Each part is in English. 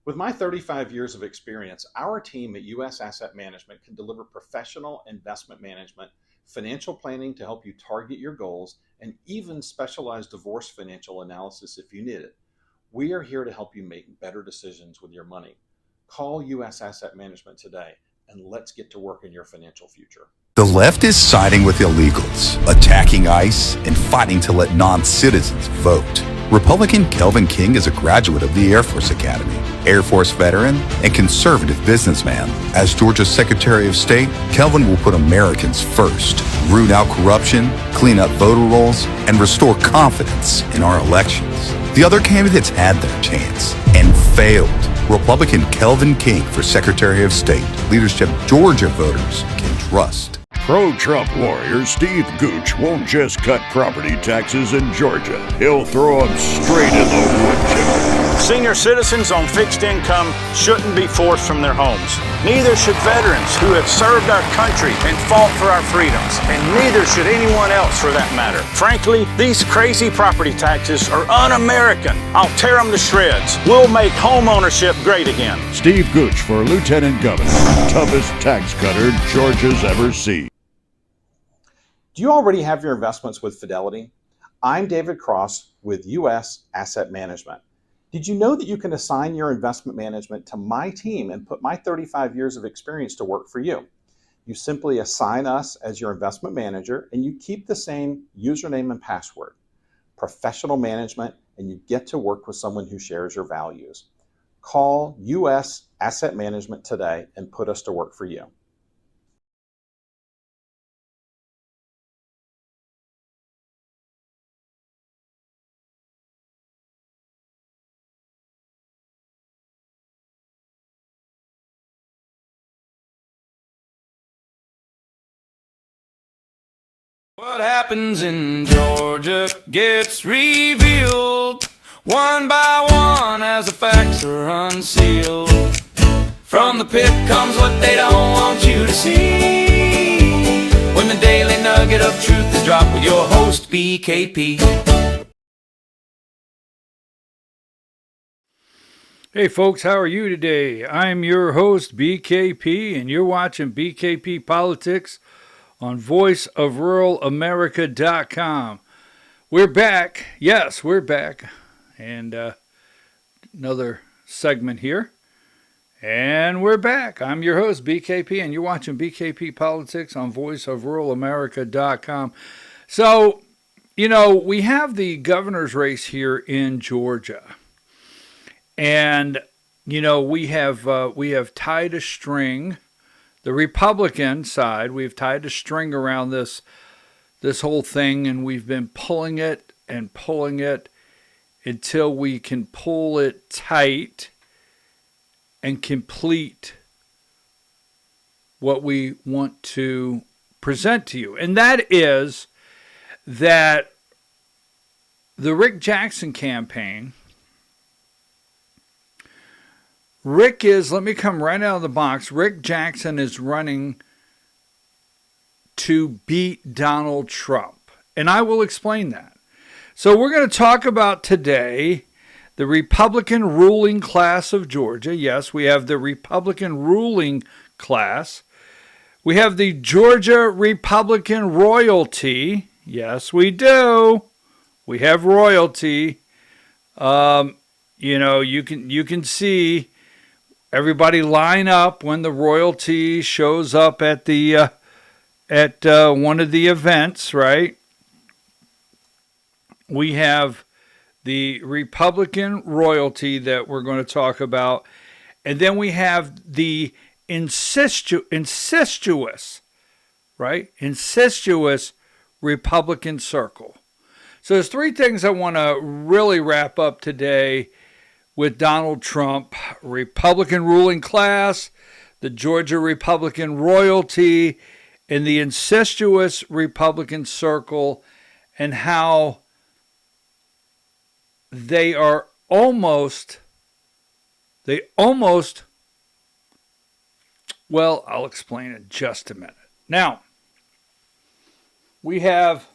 With my 35 years of experience, our team at US Asset Management can deliver professional investment management, financial planning to help you target your goals, and even specialized divorce financial analysis if you need it. We are here to help you make better decisions with your money. Call US Asset Management today and let's get to work in your financial future. The left is siding with illegals, attacking ICE, and fighting to let non-citizens vote. Republican Kelvin King is a graduate of the Air Force Academy, Air Force veteran, and conservative businessman. As Georgia's Secretary of State, Kelvin will put Americans first, root out corruption, clean up voter rolls, and restore confidence in our elections. The other candidates had their chance and failed. Republican Kelvin King for Secretary of State, leadership Georgia voters can trust. Pro-Trump warrior Steve Gooch won't just cut property taxes in Georgia. He'll throw them straight in the wood chipper. Senior citizens on fixed income shouldn't be forced from their homes. Neither should veterans who have served our country and fought for our freedoms. And neither should anyone else for that matter. Frankly, these crazy property taxes are un-American. I'll tear them to shreds. We'll make home ownership great again. Steve Gooch for Lieutenant Governor. Toughest tax cutter Georgia's ever seen. Do you already have your investments with Fidelity? I'm David Cross with US Asset Management. Did you know that you can assign your investment management to my team and put my 35 years of experience to work for you? You simply assign us as your investment manager and you keep the same username and password. Professional management, and you get to work with someone who shares your values. Call US Asset Management today and put us to work for you. What happens in Georgia gets revealed one by one as the facts are unsealed. From the pit comes what they don't want you to see. When the daily nugget of truth is dropped with your host, BKP. Hey folks, how are you today? I'm your host, BKP, and you're watching BKP Politics on voiceofruralamerica.com. We're back. Yes, we're back. And another segment here. And we're back. I'm your host, BKP, and you're watching BKP Politics on voiceofruralamerica.com. So, you know, we have the governor's race here in Georgia. And, you know, we have tied a string. The Republican side, we've tied a string around this whole thing, and we've been pulling it until we can pull it tight and complete what we want to present to you. And that is that the Rick Jackson campaign, let me come right out of the box. Rick Jackson is running to beat Donald Trump. And I will explain that. So we're going to talk about today the Republican ruling class of Georgia. Yes, we have the Republican ruling class. We have the Georgia Republican royalty. Yes, we do. We have royalty. You know, you can see everybody line up when the royalty shows up at the one of the events, right? We have the Republican royalty that we're going to talk about, and then we have the incestuous, right? Incestuous Republican circle. So there's three things I want to really wrap up today with Donald Trump: Republican ruling class, the Georgia Republican royalty, and the incestuous Republican circle, and how they almost, well, I'll explain in just a minute. Now, we have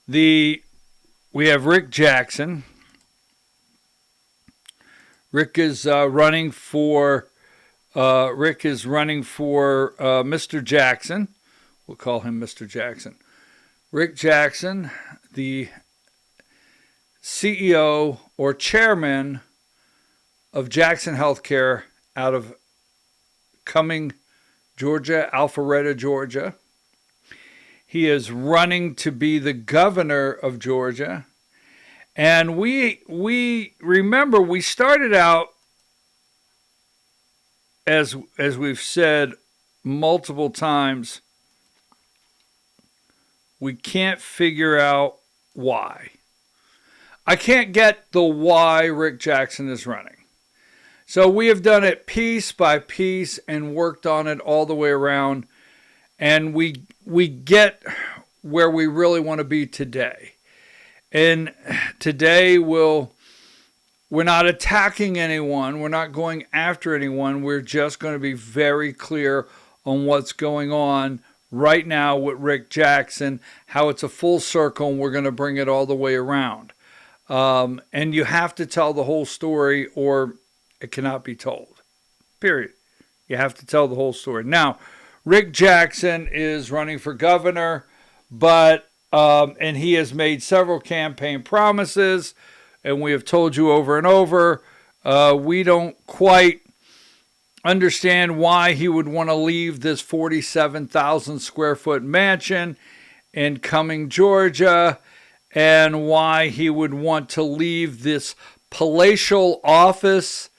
Rick Jackson. Rick is running for Mr. Jackson. We'll call him Mr. Jackson. Rick Jackson, the CEO or chairman of Jackson Healthcare out of Cumming, Georgia, Alpharetta, Georgia. He is running to be the governor of Georgia. And we remember we started out, as we've said multiple times, we can't figure out why. I can't get the why Rick Jackson is running. So we have done it piece by piece and worked on it all the way around. And we get where we really want to be today. And today we're not attacking anyone. We're not going after anyone. We're just going to be very clear on what's going on right now with Rick Jackson, how it's a full circle, and we're going to bring it all the way around. And you have to tell the whole story or it cannot be told. Period. You have to tell the whole story. Now, Rick Jackson is running for governor, but and he has made several campaign promises, and we have told you over and over, we don't quite understand why he would want to leave this 47,000 square foot mansion in Cumming, Georgia, and why he would want to leave this palatial office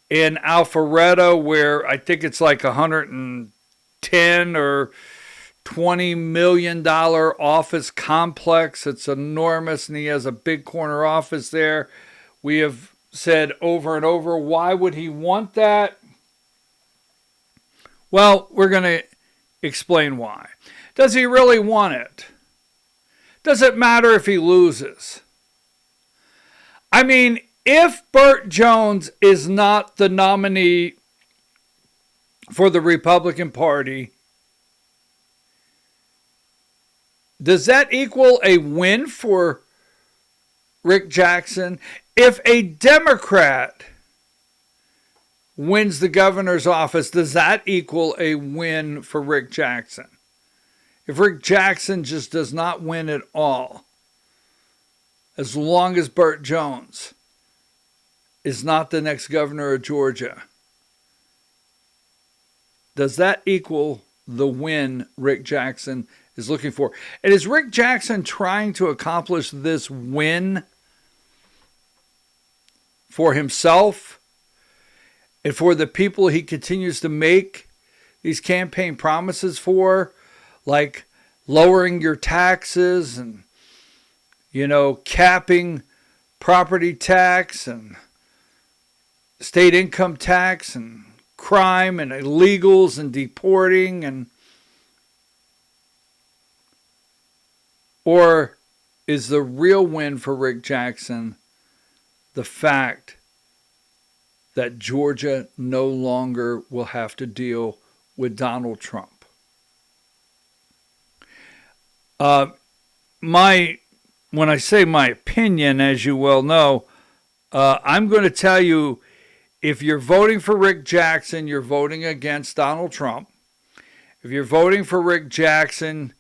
in Alpharetta, where I think it's like $110 or $20 million office complex. It's enormous, and he has a big corner office there. We have said over and over, why would he want that? Well, we're going to explain why. Does he really want it? Does it matter if he loses? I mean, if Burt Jones is not the nominee for the Republican Party, does that equal a win for Rick Jackson? If a Democrat wins the governor's office, does that equal a win for Rick Jackson? If Rick Jackson just does not win at all, as long as Burt Jones is not the next governor of Georgia, does that equal the win Rick Jackson is looking for? And is Rick Jackson trying to accomplish this win for himself and for the people he continues to make these campaign promises for, like lowering your taxes and, capping property tax and state income tax and crime and illegals and deporting or is the real win for Rick Jackson the fact that Georgia no longer will have to deal with Donald Trump? When I say my opinion, as you well know, I'm going to tell you, if you're voting for Rick Jackson, you're voting against Donald Trump. If you're voting for Rick Jackson,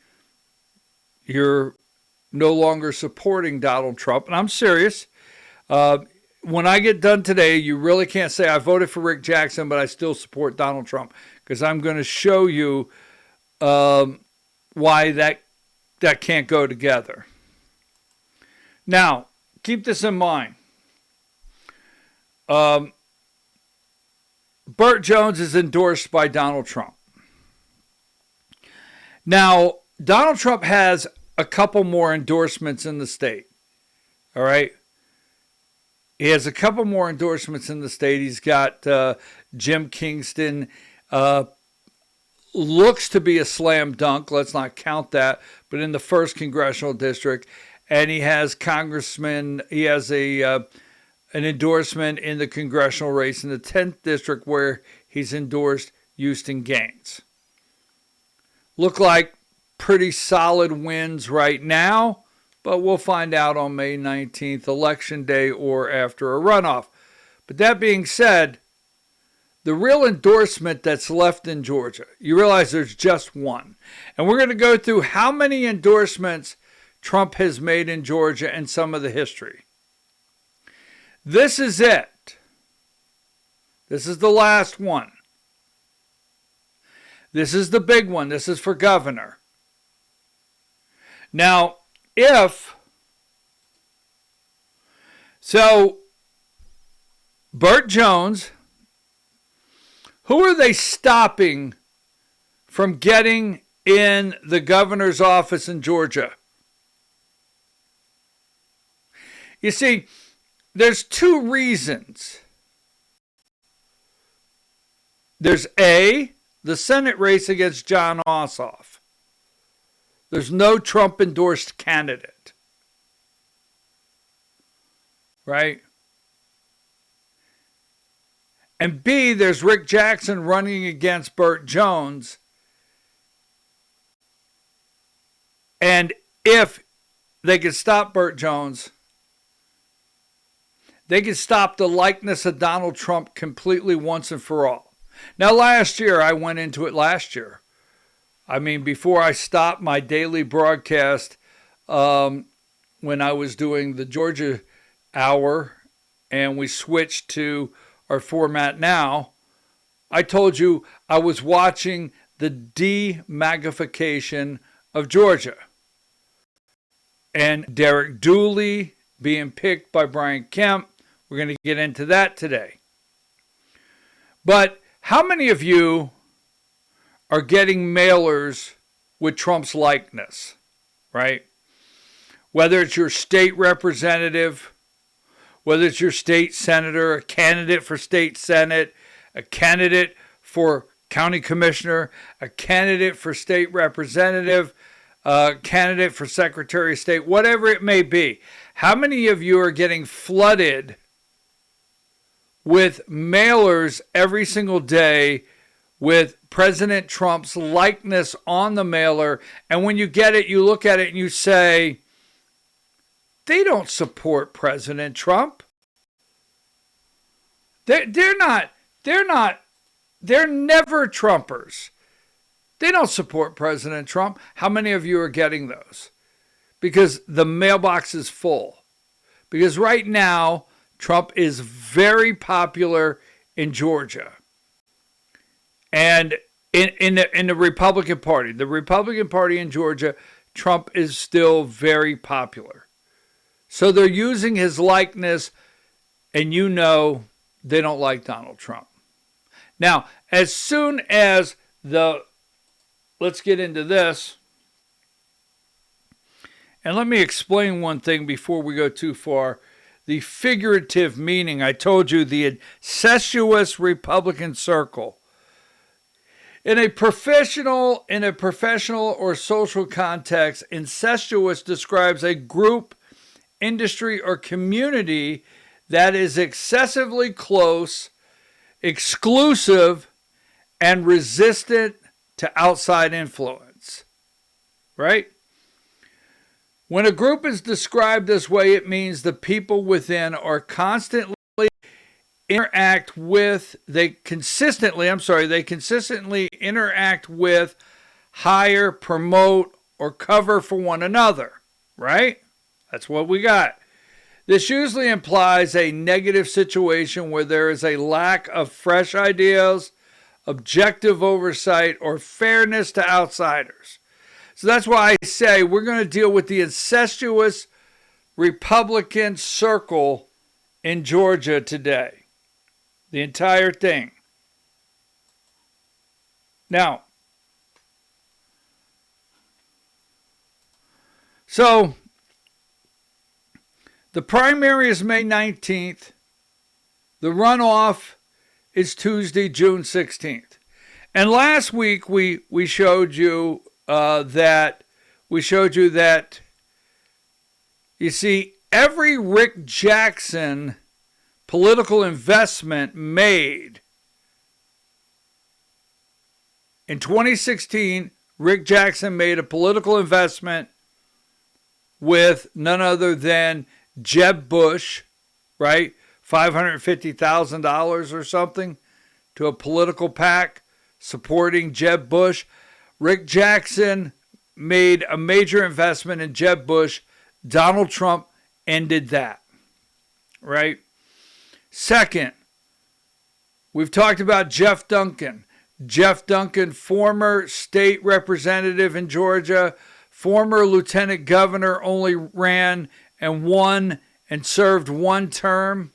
you're no longer supporting Donald Trump. And I'm serious. When I get done today, you really can't say I voted for Rick Jackson, but I still support Donald Trump, because I'm going to show you why that can't go together. Now, keep this in mind. Burt Jones is endorsed by Donald Trump. Now, Donald Trump has a couple more endorsements in the state. All right? He has a couple more endorsements in the state. He's got Jim Kingston. Looks to be a slam dunk. Let's not count that. But in the 1st Congressional District. And he has congressman. He has an endorsement in the congressional race in the 10th District, where he's endorsed Houston Gaines. Look like pretty solid wins right now, but we'll find out on May 19th, Election Day, or after a runoff. But that being said, the real endorsement that's left in Georgia, you realize there's just one. And we're going to go through how many endorsements Trump has made in Georgia and some of the history. This is it. This is the last one. This is the big one. This is for governor. Now, Burt Jones, who are they stopping from getting in the governor's office in Georgia? You see, there's two reasons. There's A, the Senate race against John Ossoff. There's no Trump-endorsed candidate. Right? And B, there's Rick Jackson running against Burt Jones. And if they could stop Burt Jones, they could stop the likeness of Donald Trump completely once and for all. Now, last year, I went into it last year. I mean, before I stopped my daily broadcast when I was doing the Georgia Hour and we switched to our format now, I told you I was watching the demagnification of Georgia. And Derek Dooley being picked by Brian Kemp. We're going to get into that today. But how many of you are getting mailers with Trump's likeness, right? Whether it's your state representative, whether it's your state senator, a candidate for state senate, a candidate for county commissioner, a candidate for state representative, a candidate for secretary of state, whatever it may be. How many of you are getting flooded with mailers every single day with President Trump's likeness on the mailer, and when you get it, you look at it and you say, they don't support President Trump. They're never Trumpers. They don't support President Trump. How many of you are getting those? Because the mailbox is full. Because right now, Trump is very popular in Georgia. And in the Republican Party. The Republican Party in Georgia, Trump is still very popular. So they're using his likeness, and you know they don't like Donald Trump. Now, as soon as let's get into this. And let me explain one thing before we go too far. The figurative meaning, I told you, the incestuous Republican circle. In a professional or social context, incestuous describes a group, industry, or community that is excessively close, exclusive, and resistant to outside influence. Right? When a group is described this way, it means the people within are consistently interact with, hire, promote, or cover for one another, right? That's what we got. This usually implies a negative situation where there is a lack of fresh ideas, objective oversight, or fairness to outsiders. So that's why I say we're going to deal with the incestuous Republican circle in Georgia today. The entire thing. Now, so the primary is May 19th. The runoff is Tuesday, June 16th. And last week we showed you that you see every Rick Jackson political investment made in 2016, Rick Jackson made a political investment with none other than Jeb Bush, right, $550,000 or something to a political PAC supporting Jeb Bush. Rick Jackson made a major investment in Jeb Bush. Donald Trump ended that, right? Second, we've talked about Jeff Duncan. Jeff Duncan, former state representative in Georgia, former lieutenant governor, only ran and won and served one term,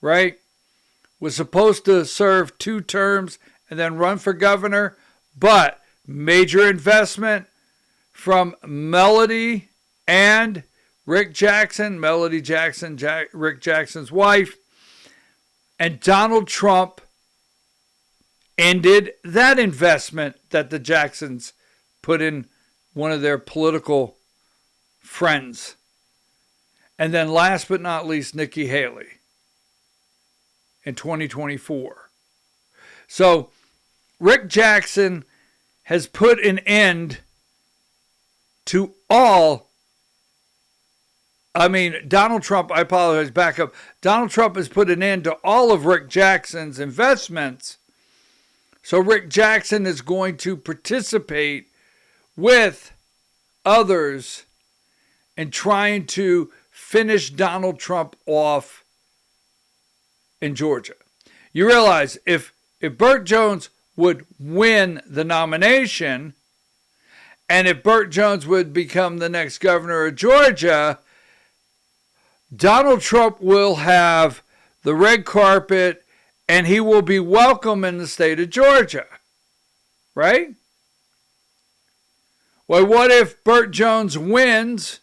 right? Was supposed to serve 2 terms and then run for governor, but major investment from Melody and Rick Jackson, Melody Jackson, Rick Jackson's wife, and Donald Trump ended that investment that the Jacksons put in one of their political friends. And then last but not least, Nikki Haley in 2024. So Rick Jackson has put an end to all. Donald Trump, I apologize, back up. Donald Trump has put an end to all of Rick Jackson's investments. So Rick Jackson is going to participate with others in trying to finish Donald Trump off in Georgia. You realize if Burt Jones would win the nomination, and if Burt Jones would become the next governor of Georgia, Donald Trump will have the red carpet and he will be welcome in the state of Georgia, right? Well, what if Burt Jones wins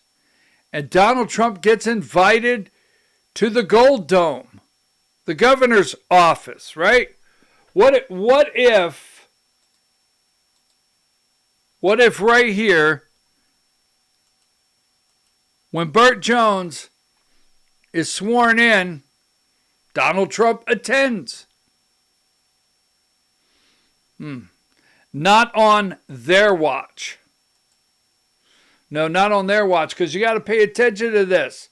and Donald Trump gets invited to the Gold Dome, the governor's office, right? What if right here, when Burt Jones is sworn in, Donald Trump attends? Not on their watch. No, not on their watch, because you got to pay attention to this.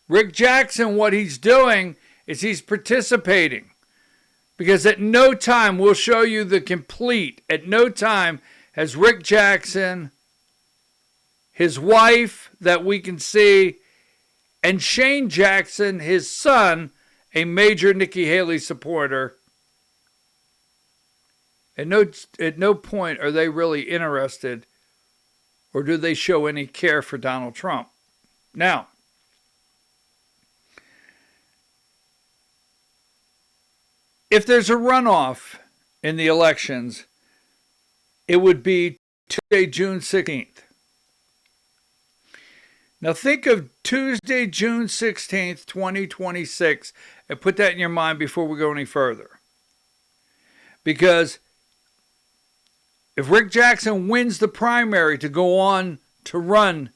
Rick Jackson, what he's doing is he's participating. Because at no time, we'll show you the complete, at no time has Rick Jackson, his wife that we can see, and Shane Jackson, his son, a major Nikki Haley supporter. At no point are they really interested, or do they show any care for Donald Trump. Now, if there's a runoff in the elections, it would be Tuesday, June 16th. Now think of Tuesday, June 16th, 2026, and put that in your mind before we go any further. Because if Rick Jackson wins the primary to go on to run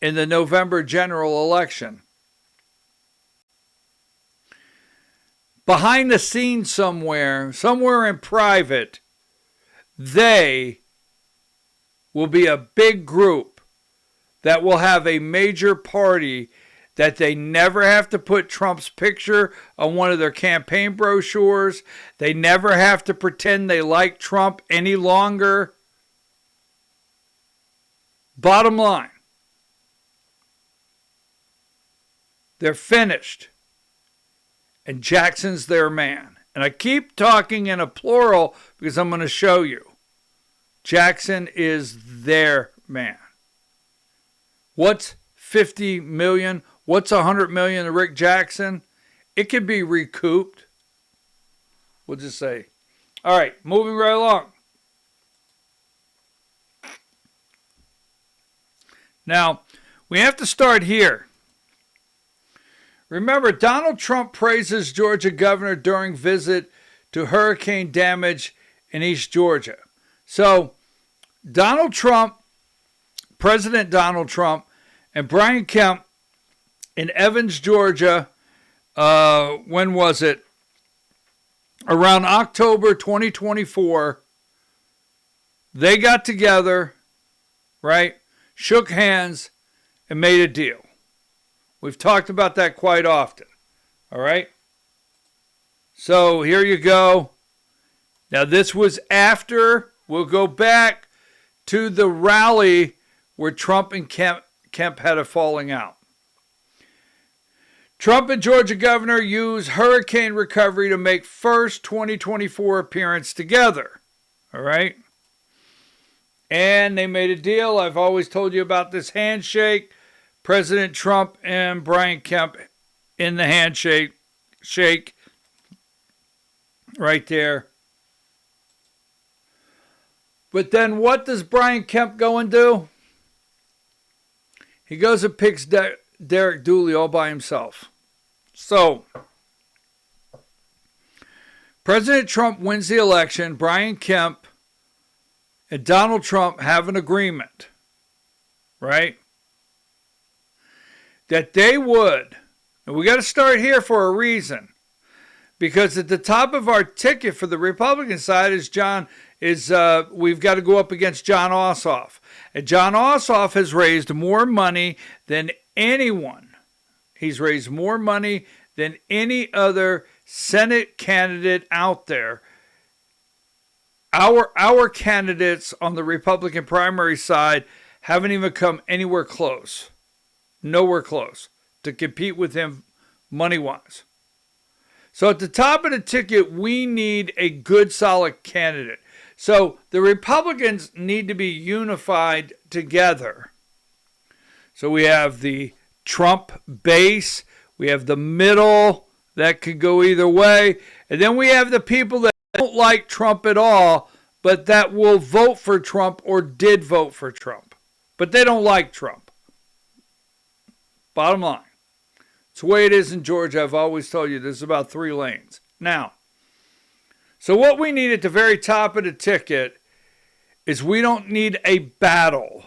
in the November general election, behind the scenes somewhere in private, they will be a big group that will have a major party that they never have to put Trump's picture on one of their campaign brochures. They never have to pretend they like Trump any longer. Bottom line, they're finished. And Jackson's their man. And I keep talking in a plural because I'm going to show you. Jackson is their man. What's 50 million? What's 100 million to Rick Jackson? It can be recouped. We'll just say. All right, moving right along. Now, we have to start here. Remember, Donald Trump praises Georgia governor during visit to hurricane damage in East Georgia. So, Donald Trump, President Donald Trump, and Brian Kemp in Evans, Georgia, when was it? Around October 2024, they got together, right? Shook hands and made a deal. We've talked about that quite often, All right. So here you go. Now this was after, we'll go back to the rally where Trump and Kemp had a falling out. Trump and Georgia governor use hurricane recovery to make first 2024 appearance together. All right. And they made a deal. I've always told you about this handshake. President Trump and Brian Kemp in the handshake. Right there. But then what does Brian Kemp go and do? He goes and picks Derek Dooley all by himself. So, President Trump wins the election. Brian Kemp and Donald Trump have an agreement, right? That they would, and we got to start here for a reason, because at the top of our ticket for the Republican side we've got to go up against Jon Ossoff. And Jon Ossoff has raised more money than anyone. He's raised more money than any other Senate candidate out there. Our candidates on the Republican primary side haven't even come anywhere close. Nowhere close to compete with him money-wise. So at the top of the ticket, we need a good, solid candidate. So the Republicans need to be unified together. So we have the Trump base, we have the middle that could go either way, and then we have the people that don't like Trump at all, but that will vote for Trump or did vote for Trump. But they don't like Trump. Bottom line. It's the way it is in Georgia. I've always told you there's about 3 lanes. Now, so what we need at the very top of the ticket is we don't need a battle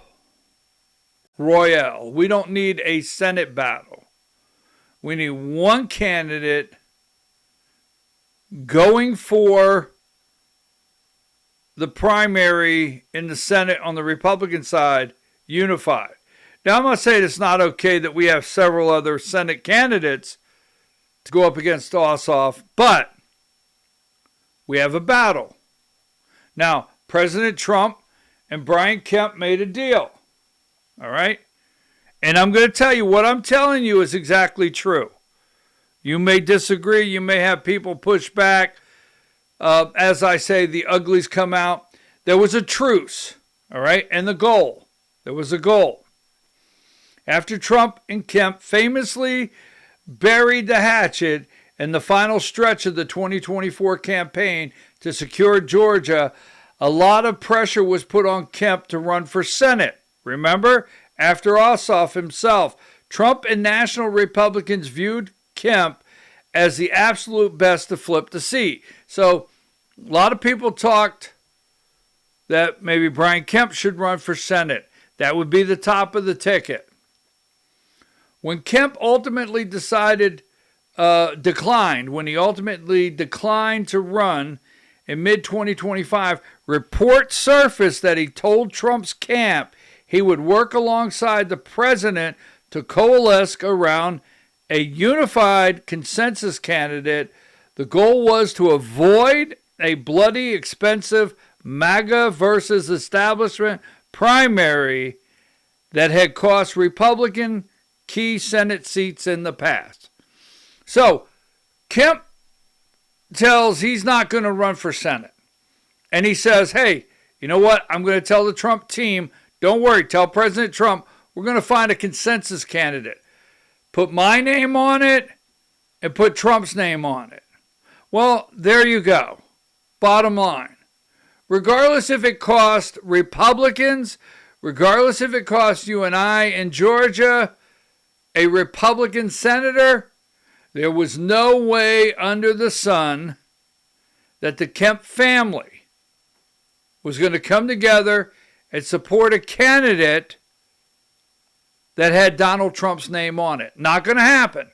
royale. We don't need a Senate battle. We need one candidate going for the primary in the Senate on the Republican side, unified. Now, I'm not saying it's not okay that we have several other Senate candidates to go up against Ossoff, but we have a battle. Now, President Trump and Brian Kemp made a deal. All right? And I'm going to tell you, what I'm telling you is exactly true. You may disagree. You may have people push back. As I say, the uglies come out. There was a truce, all right? And the goal. There was a goal. After Trump and Kemp famously buried the hatchet in the final stretch of the 2024 campaign to secure Georgia, a lot of pressure was put on Kemp to run for Senate. Remember? After Ossoff himself, Trump and national Republicans viewed Kemp as the absolute best to flip the seat. So a lot of people talked that maybe Brian Kemp should run for Senate. That would be the top of the ticket. When Kemp ultimately declined to run in mid-2025, reports surfaced that he told Trump's camp he would work alongside the president to coalesce around a unified consensus candidate. The goal was to avoid a bloody, expensive MAGA versus establishment primary that had cost Republican key Senate seats in the past. So, Kemp tells he's not going to run for Senate. And he says, hey, you know what? I'm going to tell the Trump team, don't worry, tell President Trump, we're going to find a consensus candidate. Put my name on it and put Trump's name on it. Well, there you go. Bottom line. Regardless if it cost Republicans, regardless if it cost you and I in Georgia, a Republican senator, there was no way under the sun that the Kemp family was going to come together and support a candidate that had Donald Trump's name on it. Not going to happen.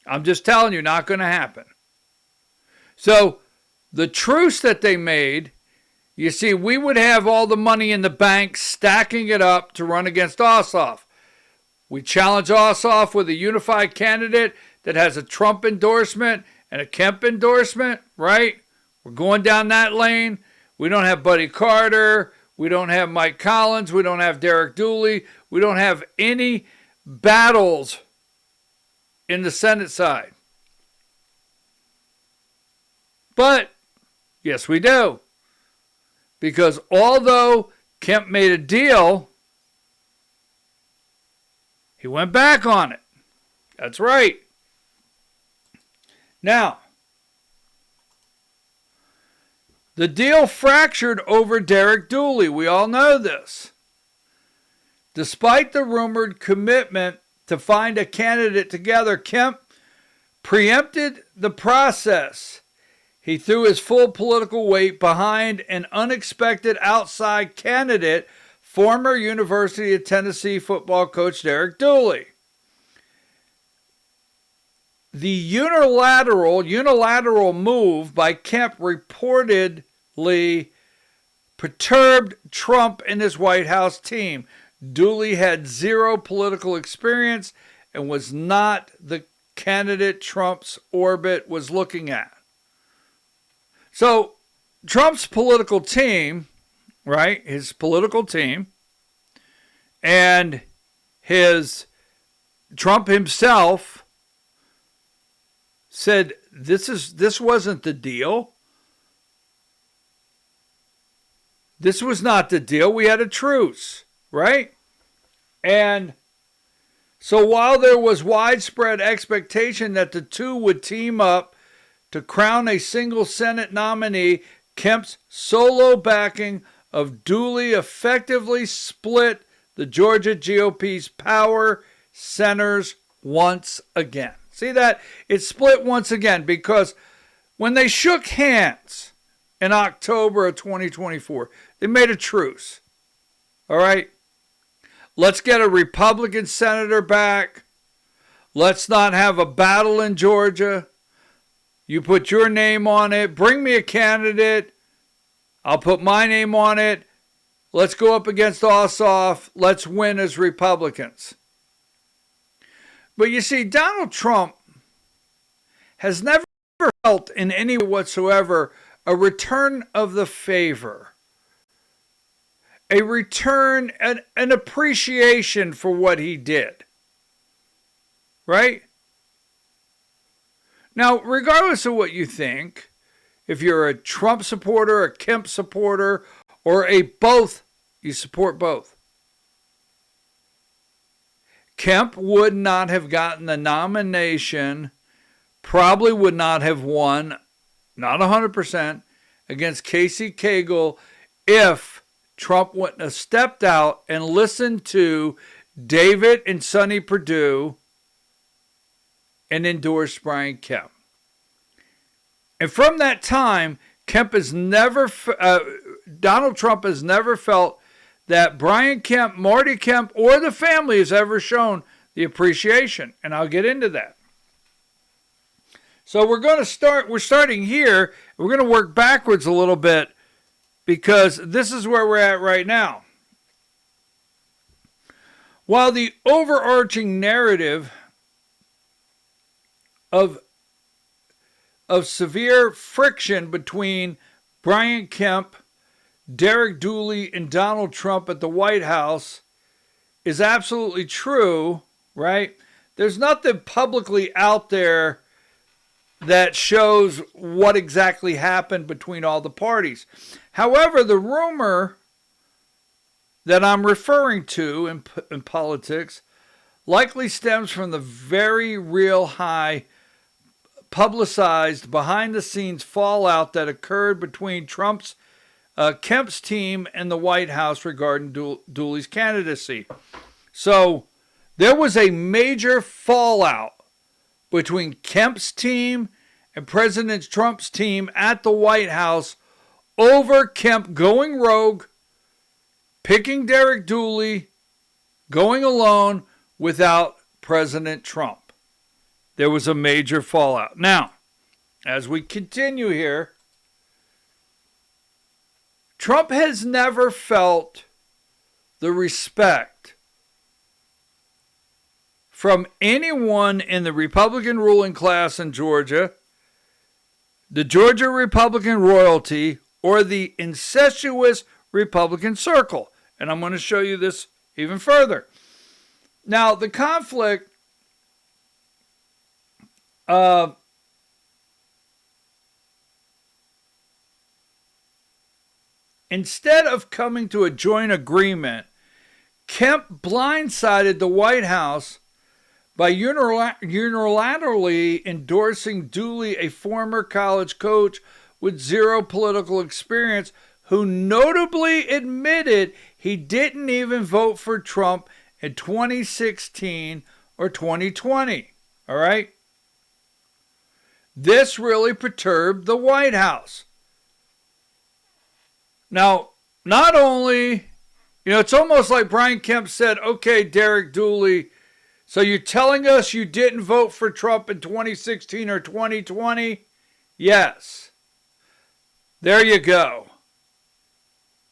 I'm just telling you, not going to happen. So the truce that they made, you see, we would have all the money in the bank stacking it up to run against Ossoff. We challenge Ossoff with a unified candidate that has a Trump endorsement and a Kemp endorsement, right? We're going down that lane. We don't have Buddy Carter. We don't have Mike Collins. We don't have Derek Dooley. We don't have any battles in the Senate side. But, yes, we do. Because although Kemp made a deal, he went back on it. That's right. Now, the deal fractured over Derek Dooley. We all know this. Despite the rumored commitment to find a candidate together, Kemp preempted the process. He threw his full political weight behind an unexpected outside candidate, former University of Tennessee football coach Derek Dooley. The unilateral move by Kemp reportedly perturbed Trump and his White House team. Dooley had zero political experience and was not the candidate Trump's orbit was looking at. So Trump's political team, right, his political team, and Trump himself said this wasn't the deal. This was not the deal. We had a truce, right? And so while there was widespread expectation that the two would team up to crown a single Senate nominee, Kemp's solo backing of Dooley effectively split the Georgia GOP's power centers once again. See that? It split once again because when they shook hands in October of 2024, they made a truce. All right? Let's get a Republican senator back. Let's not have a battle in Georgia. You put your name on it. Bring me a candidate. I'll put my name on it. Let's go up against Ossoff. Let's win as Republicans. But you see, Donald Trump has never felt in any way whatsoever a return of the favor, a return, an appreciation for what he did. Right? Now, regardless of what you think, if you're a Trump supporter, a Kemp supporter, or a both, you support both. Kemp would not have gotten the nomination, probably would not have won, not 100%, against Casey Cagle if Trump wouldn't have stepped out and listened to David and Sonny Perdue and endorsed Brian Kemp. And from that time, Donald Trump has never felt that Brian Kemp, Marty Kemp, or the family has ever shown the appreciation. And I'll get into that. So we're starting here. We're going to work backwards a little bit because this is where we're at right now. While the overarching narrative of severe friction between Brian Kemp, Derek Dooley, and Donald Trump at the White House is absolutely true, right? There's nothing publicly out there that shows what exactly happened between all the parties. However, the rumor that I'm referring to in politics likely stems from the very real high publicized behind-the-scenes fallout that occurred between Kemp's team and the White House regarding Dooley's candidacy. So there was a major fallout between Kemp's team and President Trump's team at the White House over Kemp going rogue, picking Derek Dooley, going alone without President Trump. There was a major fallout. Now, as we continue here, Trump has never felt the respect from anyone in the Republican ruling class in Georgia, the Georgia Republican royalty, or the incestuous Republican circle. And I'm going to show you this even further. Now, the conflict instead of coming to a joint agreement, Kemp blindsided the White House by unilaterally endorsing Dooley, a former college coach with zero political experience, who notably admitted he didn't even vote for Trump in 2016 or 2020. All right? This really perturbed the White House. Now, not only, it's almost like Brian Kemp said, okay, Derek Dooley, so you're telling us you didn't vote for Trump in 2016 or 2020? Yes. There you go.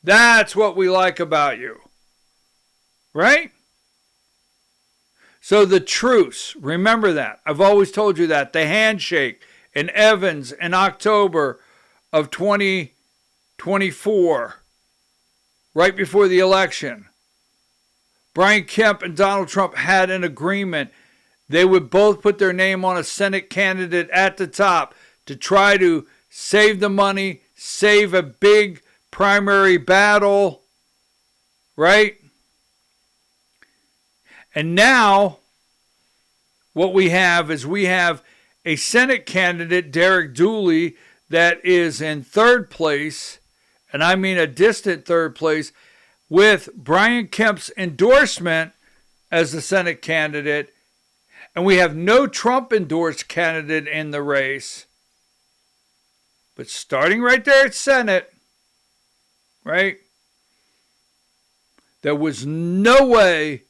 That's what we like about you. Right? So the truce, remember that. I've always told you that. The handshake in Evans in October of 2024, right before the election. Brian Kemp and Donald Trump had an agreement. They would both put their name on a Senate candidate at the top to try to save the money, save a big primary battle, right? And now what we have is a Senate candidate, Derek Dooley, that is in third place, and I mean a distant third place, with Brian Kemp's endorsement as the Senate candidate, and we have no Trump-endorsed candidate in the race. But starting right there at Senate, right, there was no way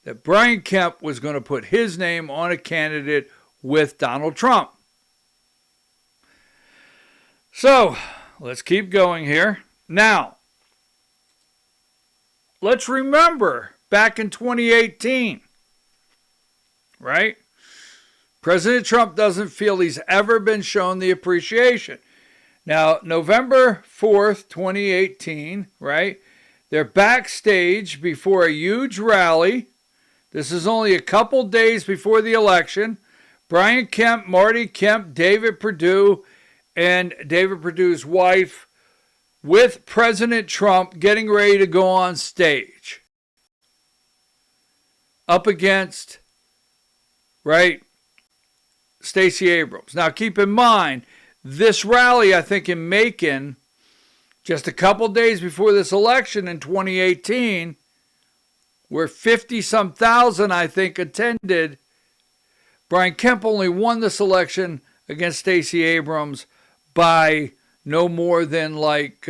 that Brian Kemp was going to put his name on a candidate with Donald Trump. So, let's keep going here. Now, let's remember back in 2018, right? President Trump doesn't feel he's ever been shown the appreciation. Now, November 4th, 2018, right? They're backstage before a huge rally. This is only a couple days before the election. Brian Kemp, Marty Kemp, David Perdue, and David Perdue's wife with President Trump getting ready to go on stage. Up against, right, Stacey Abrams. Now, keep in mind, this rally, I think, in Macon, just a couple days before this election in 2018, where 50-some thousand, I think, attended, Brian Kemp only won this election against Stacey Abrams by no more than like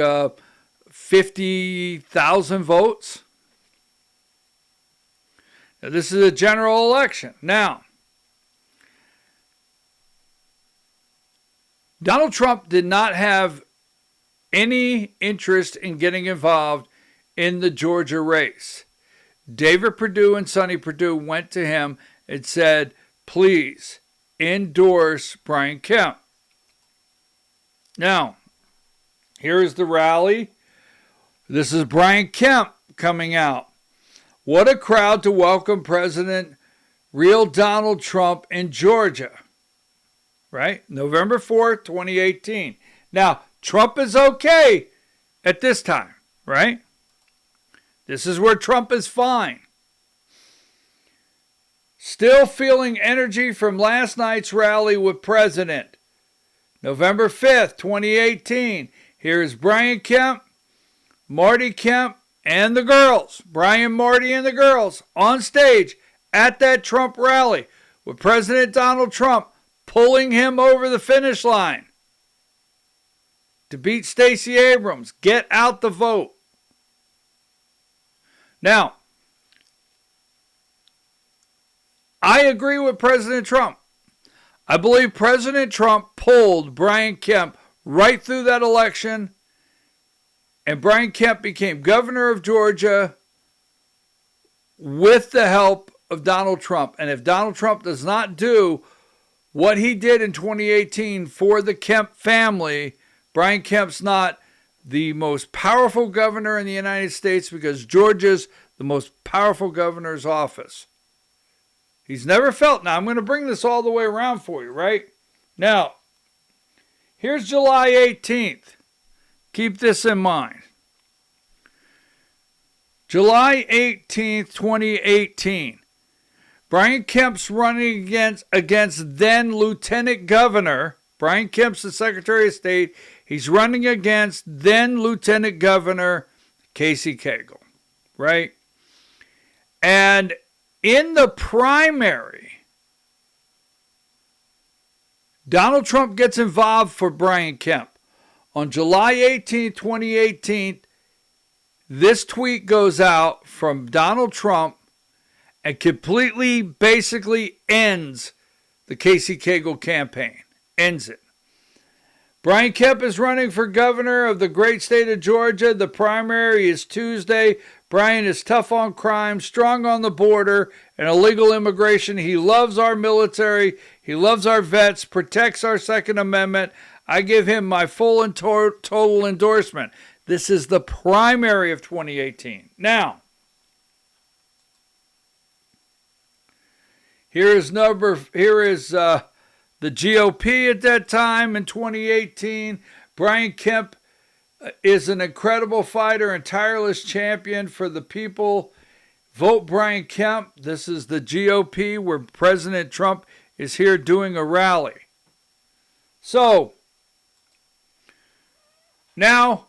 50,000 votes. Now, this is a general election. Now, Donald Trump did not have any interest in getting involved in the Georgia race. David Perdue and Sonny Perdue went to him and said, please endorse Brian Kemp. Now, here is the rally. This is Brian Kemp coming out. What a crowd to welcome President real Donald Trump in Georgia. Right? November 4th, 2018. Now, Trump is okay at this time, right? This is where Trump is fine. Still feeling energy from last night's rally with President. November 5th, 2018. Here's Brian Kemp, Marty Kemp, and the girls. Brian, Marty, and the girls on stage at that Trump rally with President Donald Trump pulling him over the finish line to beat Stacey Abrams. Get out the vote. Now, I agree with President Trump. I believe President Trump pulled Brian Kemp right through that election, and Brian Kemp became governor of Georgia with the help of Donald Trump. And if Donald Trump does not do what he did in 2018 for the Kemp family, Brian Kemp's not the most powerful governor in the United States, because Georgia's the most powerful governor's office. He's never felt. Now, I'm going to bring this all the way around for you, right? Now, here's July 18th. Keep this in mind. July 18th, 2018. Brian Kemp's running against then Lieutenant Governor. Brian Kemp's the Secretary of State. He's running against then Lieutenant Governor Casey Cagle, right? And in the primary, Donald Trump gets involved for Brian Kemp. On July 18, 2018, this tweet goes out from Donald Trump and completely, basically ends the Casey Cagle campaign. Ends it. Brian Kemp is running for governor of the great state of Georgia. The primary is Tuesday. Brian is tough on crime, strong on the border, and illegal immigration. He loves our military. He loves our vets, protects our Second Amendment. I give him my full and total endorsement. This is the primary of 2018. Now, here is the GOP at that time in 2018. Brian Kemp is an incredible fighter and tireless champion for the people. Vote Brian Kemp. This is the GOP, where President Trump is here doing a rally. So, now,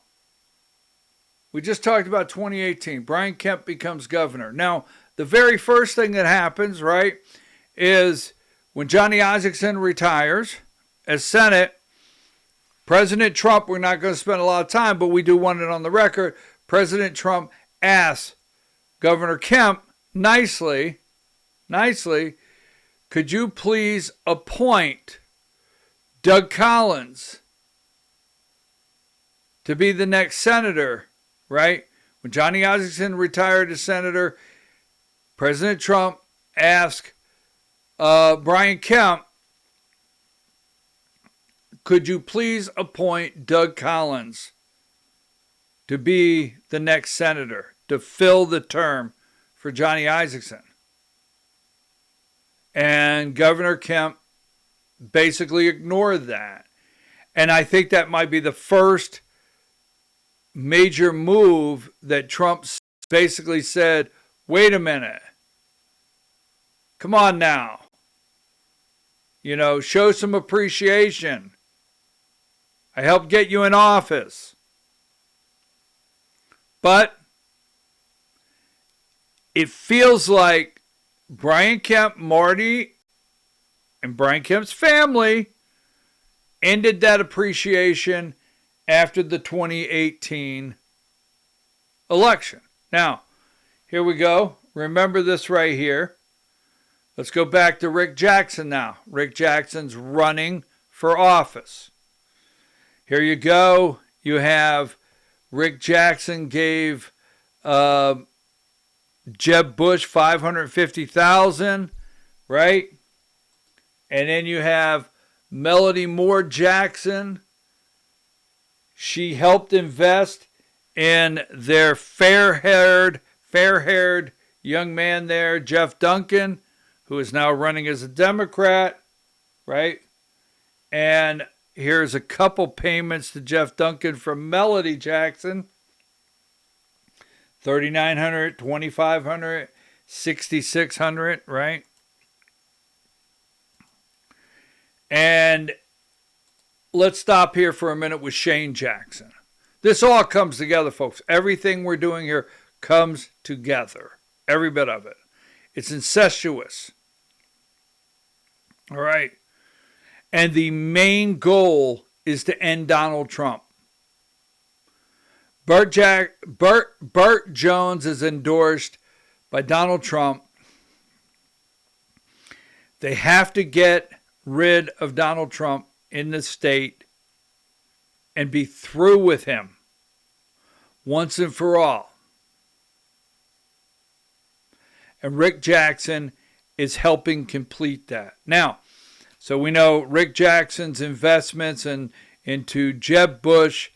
we just talked about 2018. Brian Kemp becomes governor. Now, the very first thing that happens, right, is when Johnny Isaacson retires as Senate, President Trump, we're not going to spend a lot of time, but we do want it on the record, President Trump asks Governor Kemp nicely, could you please appoint Doug Collins to be the next senator, right? When Johnny Isaacson retired as senator, President Trump asked Brian Kemp, could you please appoint Doug Collins to be the next senator, to fill the term for Johnny Isaacson? And Governor Kemp basically ignored that. And I think that might be the first major move that Trump basically said, wait a minute. Come on now. Show some appreciation. I helped get you in office. But it feels like Brian Kemp, Marty, and Brian Kemp's family ended that appreciation after the 2018 election. Now, here we go. Remember this right here. Let's go back to Rick Jackson now. Rick Jackson's running for office. Here you go. You have Rick Jackson gave Jeb Bush $550,000, right? And then you have Melody Moore Jackson. She helped invest in their fair-haired young man there, Jeff Duncan, who is now running as a Democrat, right? And here's a couple payments to Jeff Duncan from Melody Jackson. $3,900, $2,500, $6,600, right? And let's stop here for a minute with Shane Jackson. This all comes together, folks. Everything we're doing here comes together. Every bit of it. It's incestuous. All right. And the main goal is to end Donald Trump. Burt Jones is endorsed by Donald Trump. They have to get rid of Donald Trump in the state and be through with him once and for all. And Rick Jackson is helping complete that. Now, so we know Rick Jackson's investments into Jeb Bush,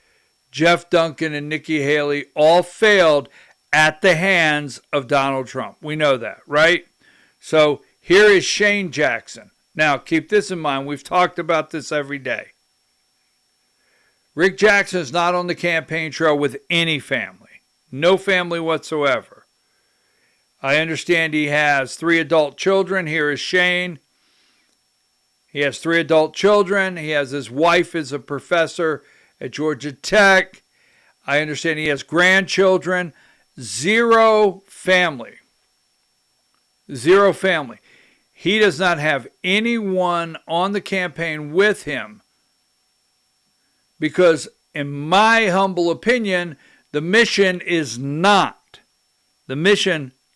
Jeff Duncan, and Nikki Haley all failed at the hands of Donald Trump. We know that, right? So here is Shane Jackson. Now, keep this in mind. We've talked about this every day. Rick Jackson is not on the campaign trail with any family. No family whatsoever. I understand he has 3 adult children. Here is Shane. He has 3 adult children. He has his wife is a professor at Georgia Tech. I understand he has grandchildren. 0 family. 0 family. He does not have anyone on the campaign with him because, in my humble opinion, the mission is not,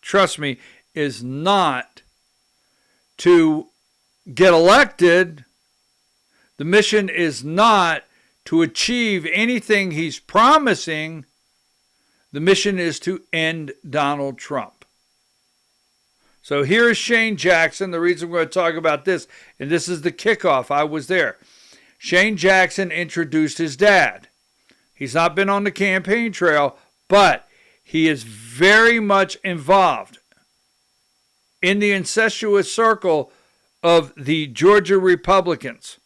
trust me, is not to get elected. The mission is not to achieve anything he's promising. The mission is to end Donald Trump. So here is Shane Jackson. The reason we're going to talk about this, and this is the kickoff. I was there. Shane Jackson introduced his dad. He's not been on the campaign trail, but he is very much involved in the incestuous circle of the Georgia Republicans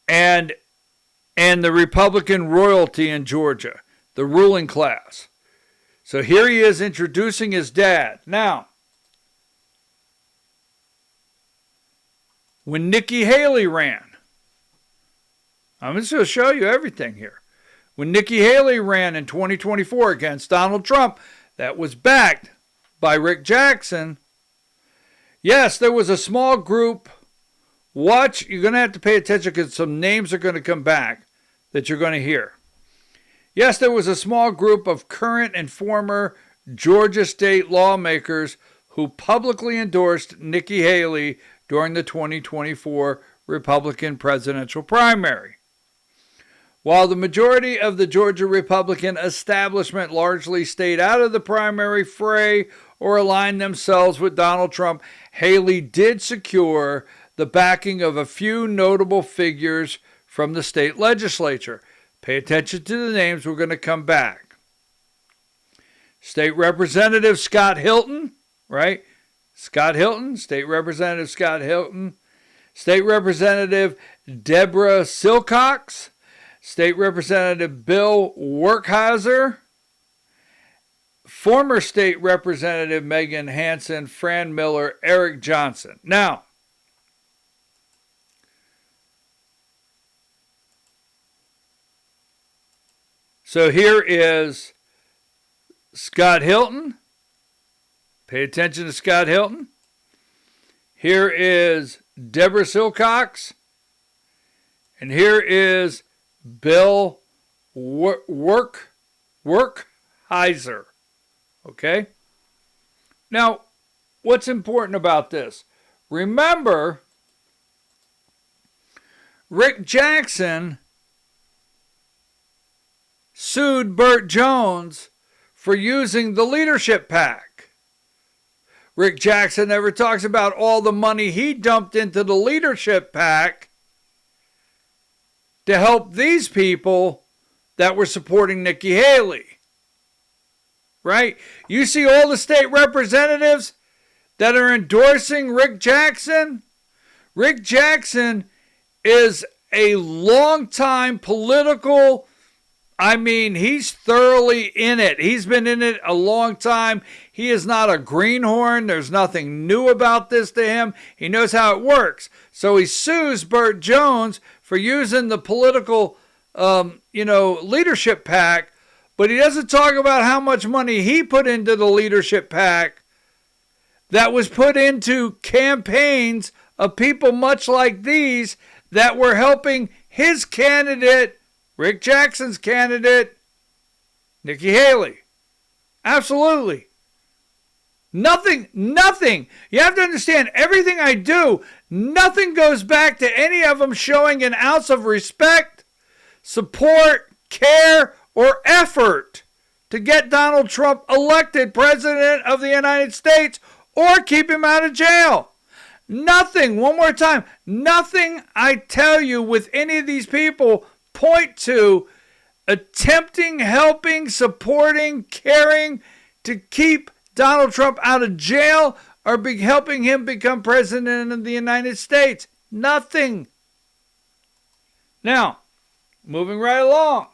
and the Republican royalty in Georgia, the ruling class. So here he is introducing his dad. Now, when Nikki Haley ran, I'm just going to show you everything here. When Nikki Haley ran in 2024 against Donald Trump, that was backed by Rick Jackson. Yes, there was a small group. Watch, you're going to have to pay attention because some names are going to come back that you're going to hear. Yes, there was a small group of current and former Georgia state lawmakers who publicly endorsed Nikki Haley during the 2024 Republican presidential primary. While the majority of the Georgia Republican establishment largely stayed out of the primary fray or aligned themselves with Donald Trump, Haley did secure the backing of a few notable figures from the state legislature. Pay attention to the names. We're going to come back. State Representative Scott Hilton, right? Scott Hilton, State Representative Scott Hilton. State Representative Deborah Silcox. State Representative Bill Werkheiser. Former State Representative Megan Hansen, Fran Miller, Eric Johnson. Now, so here is Scott Hilton. Pay attention to Scott Hilton. Here is Deborah Silcox. And here is Bill Werkheiser. Okay? Now, what's important about this? Remember, Rick Jackson sued Burt Jones for using the leadership PAC. Rick Jackson never talks about all the money he dumped into the leadership PAC to help these people that were supporting Nikki Haley. Right? You see all the state representatives that are endorsing Rick Jackson? Rick Jackson is a longtime political, he's thoroughly in it. He's been in it a long time. He is not a greenhorn. There's nothing new about this to him. He knows how it works. So he sues Burt Jones for using the political, leadership PAC, but he doesn't talk about how much money he put into the leadership PAC that was put into campaigns of people much like these that were helping his candidate, Rick Jackson's candidate, Nikki Haley. Absolutely. Nothing. You have to understand, everything I do, nothing goes back to any of them showing an ounce of respect, support, care, or effort to get Donald Trump elected president of the United States or keep him out of jail. Nothing, one more time, nothing I tell you with any of these people point to attempting, helping, supporting, caring to keep Donald Trump out of jail or helping him become president of the United States. Nothing. Now, moving right along.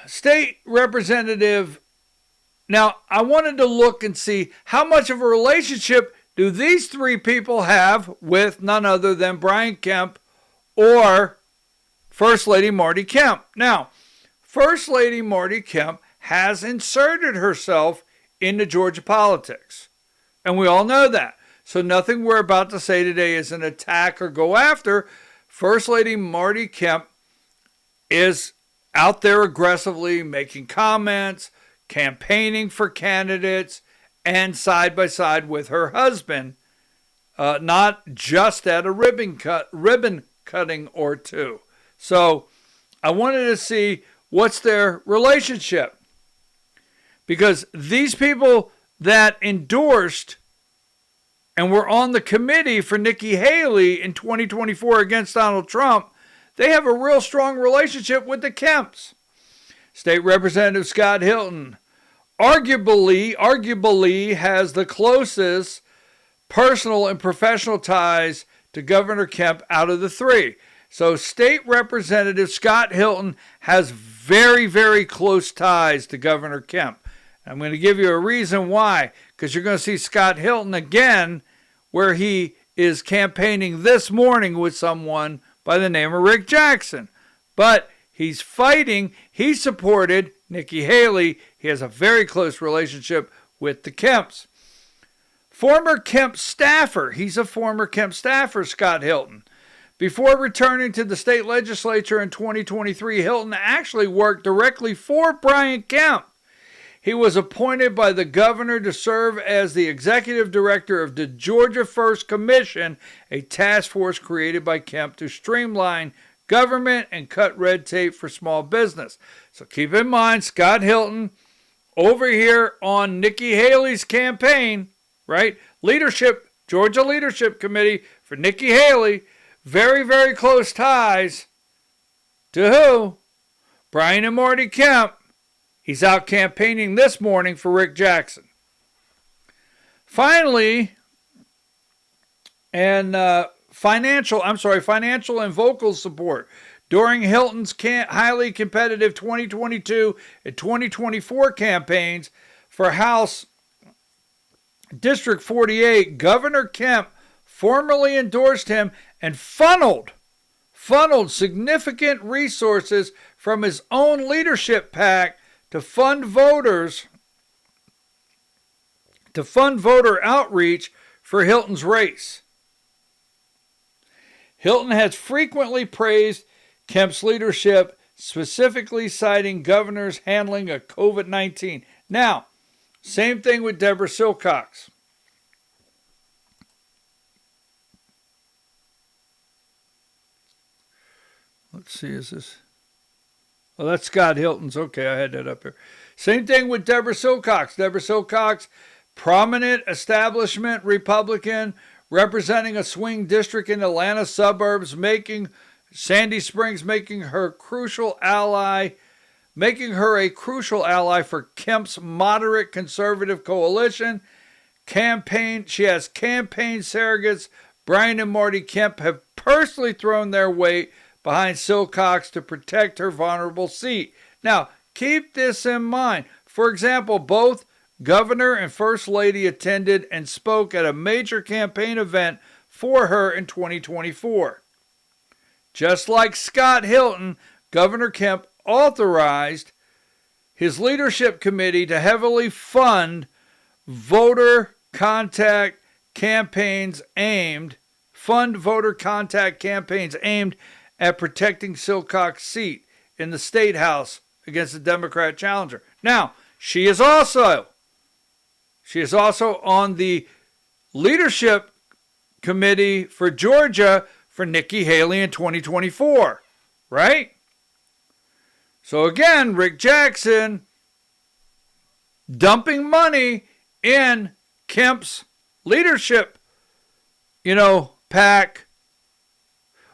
State Representative. Now, I wanted to look and see how much of a relationship do these three people have with none other than Brian Kemp or First Lady Marty Kemp. Now, First Lady Marty Kemp has inserted herself into Georgia politics, and we all know that. So nothing we're about to say today is an attack or go after. First Lady Marty Kemp is out there aggressively making comments, campaigning for candidates, and side by side with her husband, not just at a ribbon cutting or two. So I wanted to see what's their relationship, because these people that endorsed and were on the committee for Nikki Haley in 2024 against Donald Trump, they have a real strong relationship with the Kemps. State Representative Scott Hilton arguably has the closest personal and professional ties to Governor Kemp out of the three. So State Representative Scott Hilton has very, very close ties to Governor Kemp. I'm going to give you a reason why, because you're going to see Scott Hilton again, where he is campaigning this morning with someone by the name of Rick Jackson. But he's fighting. He supported Nikki Haley. He has a very close relationship with the Kemps. Former Kemp staffer. He's a former Kemp staffer, Scott Hilton. Before returning to the state legislature in 2023, Hilton actually worked directly for Brian Kemp. He was appointed by the governor to serve as the executive director of the Georgia First Commission, a task force created by Kemp to streamline government and cut red tape for small business. So keep in mind, Scott Hilton over here on Nikki Haley's campaign, right? Leadership, Georgia Leadership Committee for Nikki Haley, very, very close ties to who? Brian and Marty Kemp. He's out campaigning this morning for Rick Jackson. Finally, and financial and vocal support during Hilton's highly competitive 2022 and 2024 campaigns for House District 48, Governor Kemp formally endorsed him and funneled significant resources from his own leadership PAC to fund voter outreach for Hilton's race. Hilton has frequently praised Kemp's leadership, specifically citing governors handling of COVID-19. Now, same thing with Deborah Silcox. Let's see, is this? Oh, that's Scott Hilton's. Okay, I had that up here. Same thing with Deborah Silcox. Deborah Silcox, prominent establishment Republican, representing a swing district in Atlanta suburbs, Sandy Springs, making her a crucial ally for Kemp's moderate conservative coalition. She has campaign surrogates. Brian and Marty Kemp have personally thrown their weight behind Silcox to protect her vulnerable seat. Now, keep this in mind. For example, both Governor and First Lady attended and spoke at a major campaign event for her in 2024. Just like Scott Hilton, Governor Kemp authorized his leadership committee to heavily fund voter contact campaigns aimed at protecting Silcox's seat in the state house against the Democrat challenger. Now, she is also on the leadership committee for Georgia for Nikki Haley in 2024, right? So again, Rick Jackson dumping money in Kemp's leadership, pack,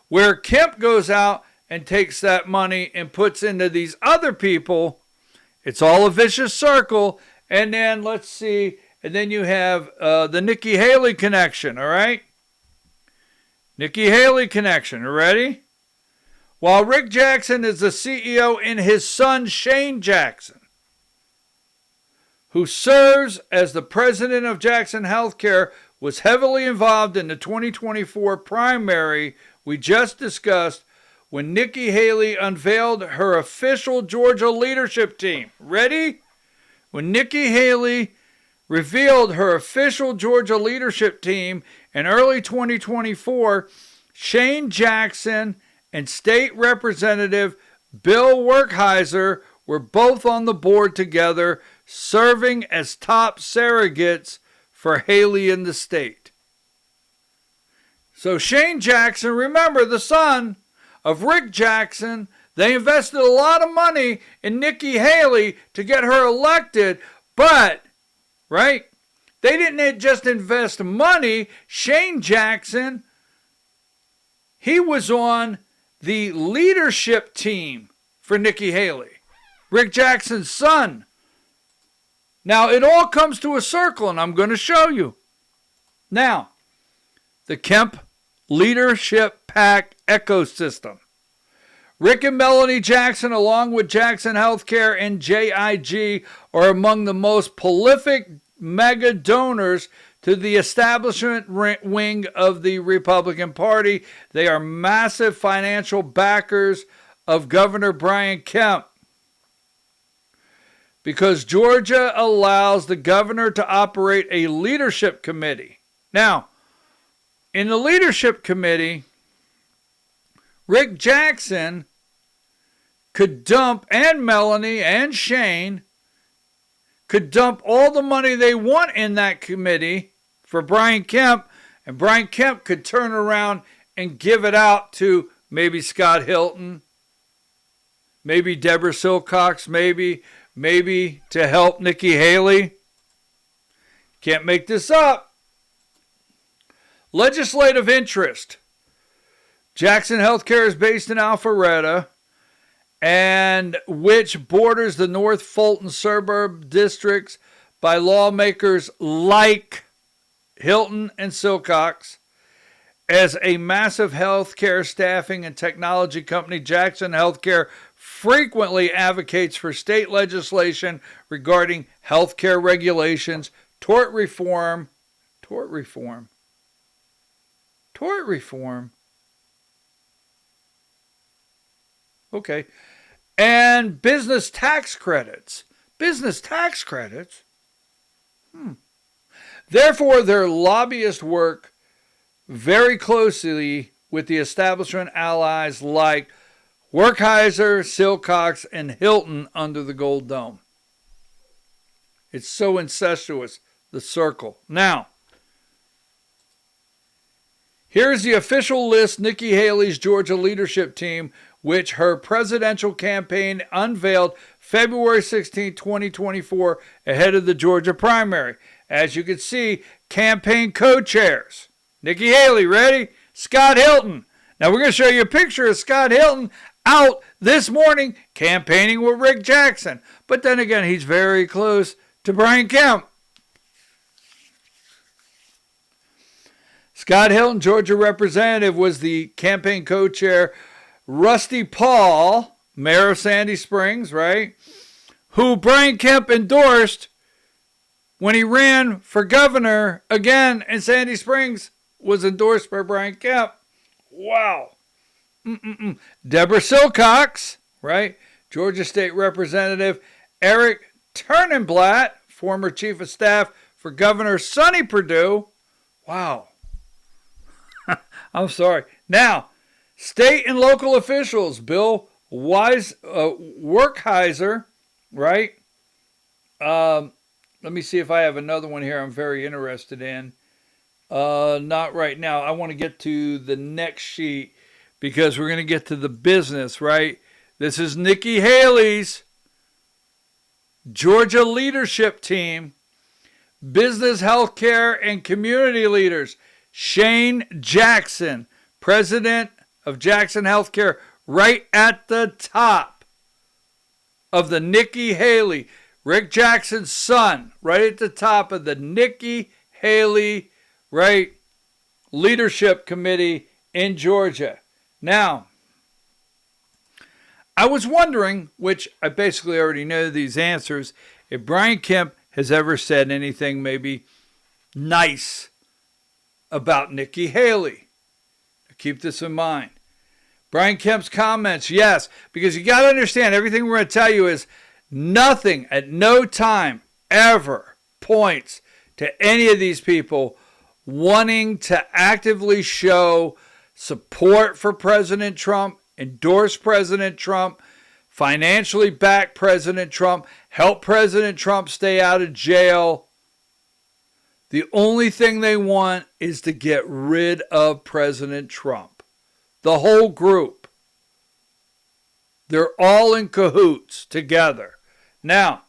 where Kemp goes out and takes that money and puts into these other people. It's all a vicious circle. And then let's see, and then you have the Nikki Haley connection, all right? Nikki Haley connection, you ready? While Rick Jackson is the CEO and his son Shane Jackson, who serves as the president of Jackson Healthcare, was heavily involved in the 2024 primary we just discussed when Nikki Haley unveiled her official Georgia leadership team. Ready? When Nikki Haley revealed her official Georgia leadership team in early 2024, Shane Jackson and State Representative Bill Werkheiser were both on the board together, serving as top surrogates for Haley in the state. So Shane Jackson, remember, the son of Rick Jackson, they invested a lot of money in Nikki Haley to get her elected, but, right, they didn't just invest money. Shane Jackson, he was on the leadership team for Nikki Haley, Rick Jackson's son. Now, it all comes to a circle, and I'm going to show you. Now, the Kemp leadership pack ecosystem. Rick and Melanie Jackson, along with Jackson Healthcare and JIG, are among the most prolific mega donors to the establishment wing of the Republican Party. They are massive financial backers of Governor Brian Kemp, because Georgia allows the governor to operate a leadership committee. Now, in the leadership committee, Rick Jackson could dump, and Melanie and Shane could dump all the money they want in that committee for Brian Kemp, and Brian Kemp could turn around and give it out to maybe Scott Hilton, maybe Deborah Silcox, maybe to help Nikki Haley. Can't make this up. Legislative interest. Jackson Healthcare is based in Alpharetta, and which borders the North Fulton suburb districts by lawmakers like Hilton and Silcox. As a massive healthcare staffing and technology company, Jackson Healthcare frequently advocates for state legislation regarding healthcare regulations, tort reform, okay, and business tax credits. Therefore, their lobbyists work very closely with the establishment allies like Werkheiser, Silcox, and Hilton under the Gold Dome. It's so incestuous, the circle. Now, here's the official list, Nikki Haley's Georgia leadership team, which her presidential campaign unveiled February 16, 2024, ahead of the Georgia primary. As you can see, campaign co-chairs. Nikki Haley, ready? Scott Hilton. Now we're going to show you a picture of Scott Hilton out this morning campaigning with Rick Jackson. But then again, he's very close to Brian Kemp. Scott Hilton, Georgia representative, was the campaign co-chair. Rusty Paul, mayor of Sandy Springs, right, who Brian Kemp endorsed when he ran for governor again in Sandy Springs, was endorsed by Brian Kemp. Wow. Deborah Silcox, right, Georgia State Representative. Eric Turnenblatt, former chief of staff for Governor Sonny Perdue. Wow. I'm sorry. Now, state and local officials, Bill Werkheiser, right? Let me see if I have another one here I'm very interested in. Not right now. I want to get to the next sheet because we're going to get to the business, right? This is Nikki Haley's Georgia leadership team, business, healthcare, and community leaders. Shane Jackson, president of Jackson Healthcare, right at the top of the Nikki Haley, Rick Jackson's son, right at the top of the Nikki Haley, right, leadership committee in Georgia. Now, I was wondering, which I basically already know these answers, if Brian Kemp has ever said anything maybe nice about Nikki Haley. Keep this in mind. Brian Kemp's comments, yes, because you got to understand, everything we're going to tell you is nothing at no time ever points to any of these people wanting to actively show support for President Trump, endorse President Trump, financially back President Trump, help President Trump stay out of jail. The only thing they want is to get rid of President Trump. The whole group. They're all in cahoots together. Now,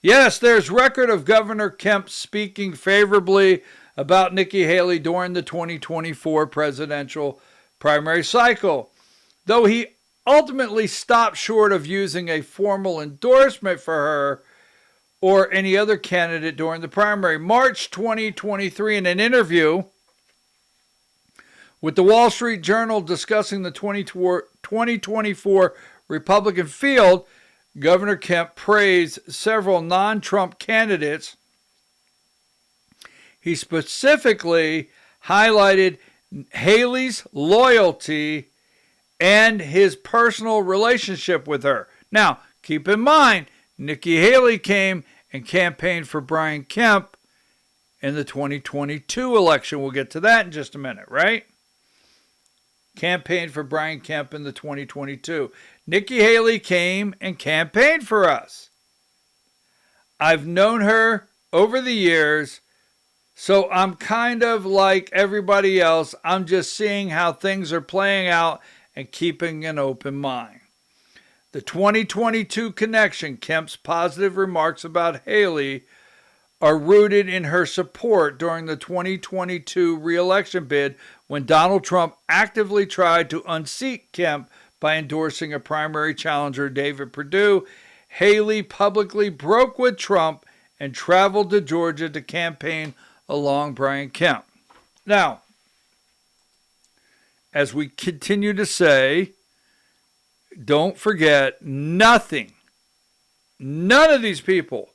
yes, there's record of Governor Kemp speaking favorably about Nikki Haley during the 2024 presidential primary cycle, though he ultimately stopped short of using a formal endorsement for her or any other candidate during the primary. March 2023, in an interview with the Wall Street Journal discussing the 2024 Republican field, Governor Kemp praised several non-Trump candidates. He specifically highlighted Haley's loyalty and his personal relationship with her. Now, keep in mind, Nikki Haley came and campaigned for Brian Kemp in the 2022 election. We'll get to that in just a minute, right? Campaigned for Brian Kemp in the 2022. Nikki Haley came and campaigned for us. I've known her over the years, so I'm kind of like everybody else. I'm just seeing how things are playing out and keeping an open mind. The 2022 connection, Kemp's positive remarks about Haley, are rooted in her support during the 2022 re-election bid when Donald Trump actively tried to unseat Kemp by endorsing a primary challenger, David Perdue. Haley publicly broke with Trump and traveled to Georgia to campaign along Brian Kemp. Now, as we continue to say, don't forget, none of these people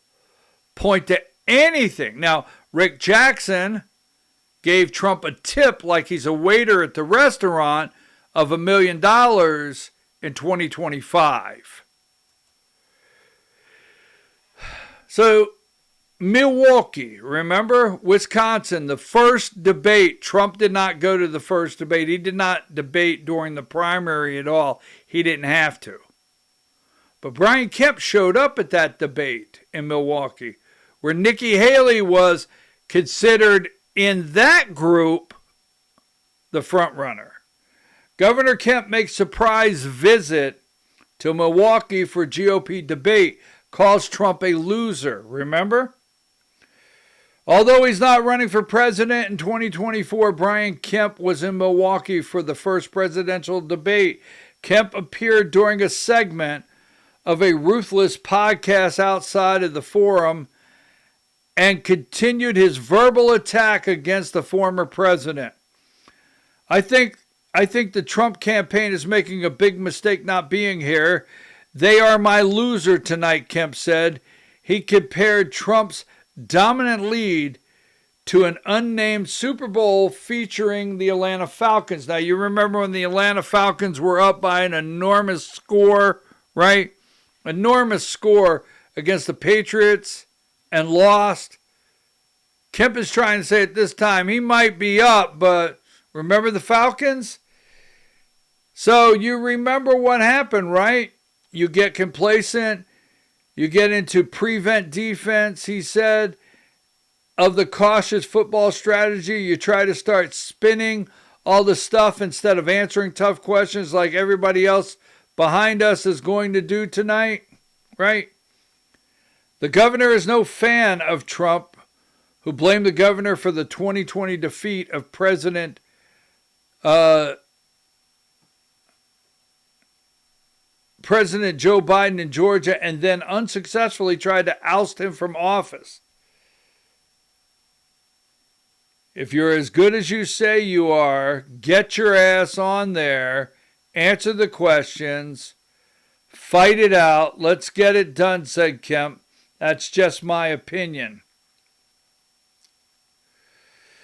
point to anything. Now, Rick Jackson gave Trump a tip like he's a waiter at the restaurant of $1 million in 2025. So, Milwaukee, remember? Wisconsin, the first debate. Trump did not go to the first debate. He did not debate during the primary at all. He didn't have to. But Brian Kemp showed up at that debate in Milwaukee, where Nikki Haley was considered in that group the front runner. Governor Kemp makes surprise visit to Milwaukee for GOP debate, calls Trump a loser, remember? Although he's not running for president in 2024, Brian Kemp was in Milwaukee for the first presidential debate. Kemp appeared during a segment of a Ruthless podcast outside of the forum and continued his verbal attack against the former president. I think the Trump campaign is making a big mistake not being here. They are my loser tonight, Kemp said. He compared Trump's dominant lead to an unnamed Super Bowl featuring the Atlanta Falcons. Now, you remember when the Atlanta Falcons were up by an enormous score, right? Enormous score against the Patriots and lost. Kemp is trying to say at this time he might be up, but remember the Falcons? So you remember what happened, right? You get complacent. You get into prevent defense, he said, of the cautious football strategy. You try to start spinning all the stuff instead of answering tough questions like everybody else behind us is going to do tonight, right? The governor is no fan of Trump, who blamed the governor for the 2020 defeat of President Joe Biden in Georgia, and then unsuccessfully tried to oust him from office. If you're as good as you say you are, get your ass on there, answer the questions, fight it out, let's get it done, said Kemp. That's just my opinion.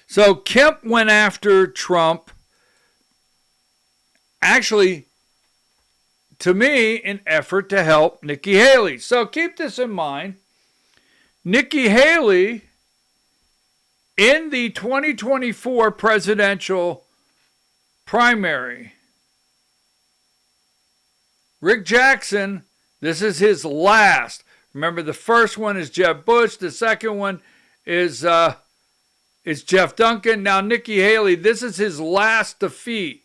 So Kemp went after Trump, actually, to me, in effort to help Nikki Haley. So keep this in mind. Nikki Haley, in the 2024 presidential primary, Rick Jackson, this is his last. Remember, the first one is Jeb Bush. The second one is Jeff Duncan. Now, Nikki Haley, this is his last defeat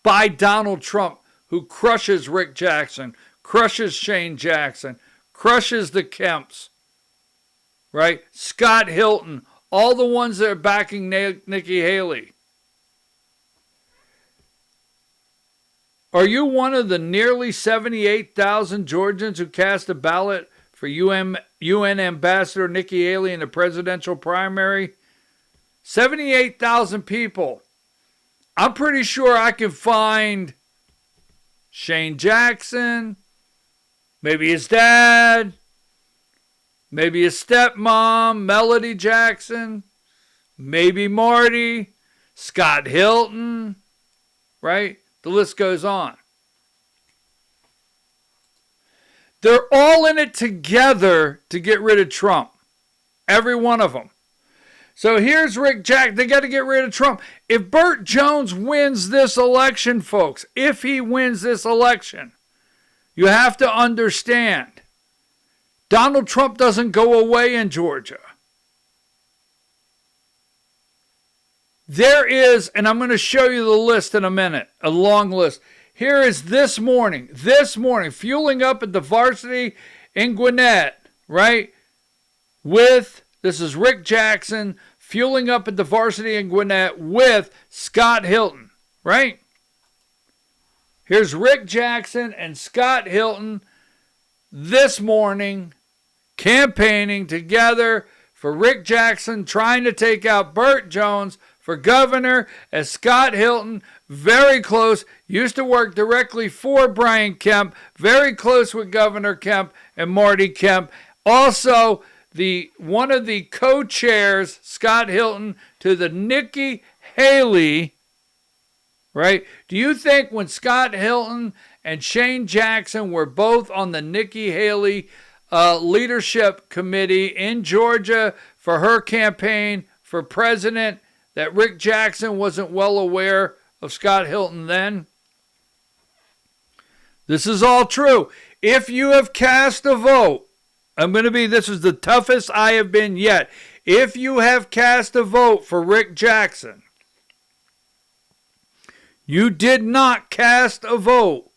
by Donald Trump, who crushes Rick Jackson, crushes Shane Jackson, crushes the Kemps, right? Scott Hilton, all the ones that are backing Nikki Haley. Are you one of the nearly 78,000 Georgians who cast a ballot for UN Ambassador Nikki Haley in the presidential primary? 78,000 people. I'm pretty sure I can find Shane Jackson, maybe his dad, maybe his stepmom, Melody Jackson, maybe Marty, Scott Hilton, right? The list goes on. They're all in it together to get rid of Trump. Every one of them. So here's Rick Jackson. They got to get rid of Trump. If Burt Jones wins this election, folks, if he wins this election, you have to understand, Donald Trump doesn't go away in Georgia. There is, and I'm going to show you the list in a minute, a long list. Here is this morning, fueling up at the Varsity in Gwinnett, right? This is Rick Jackson fueling up at the Varsity in Gwinnett with Scott Hilton, right? Here's Rick Jackson and Scott Hilton this morning campaigning together for Rick Jackson, trying to take out Burt Jones for governor, as Scott Hilton, very close, used to work directly for Brian Kemp, very close with Governor Kemp and Marty Kemp. Also, one of the co-chairs, Scott Hilton, to the Nikki Haley, right? Do you think when Scott Hilton and Shane Jackson were both on the Nikki Haley leadership committee in Georgia for her campaign for president, that Rick Jackson wasn't well aware of Scott Hilton then? This is all true. If you have cast a vote, this is the toughest I have been yet. If you have cast a vote for Rick Jackson, you did not cast a vote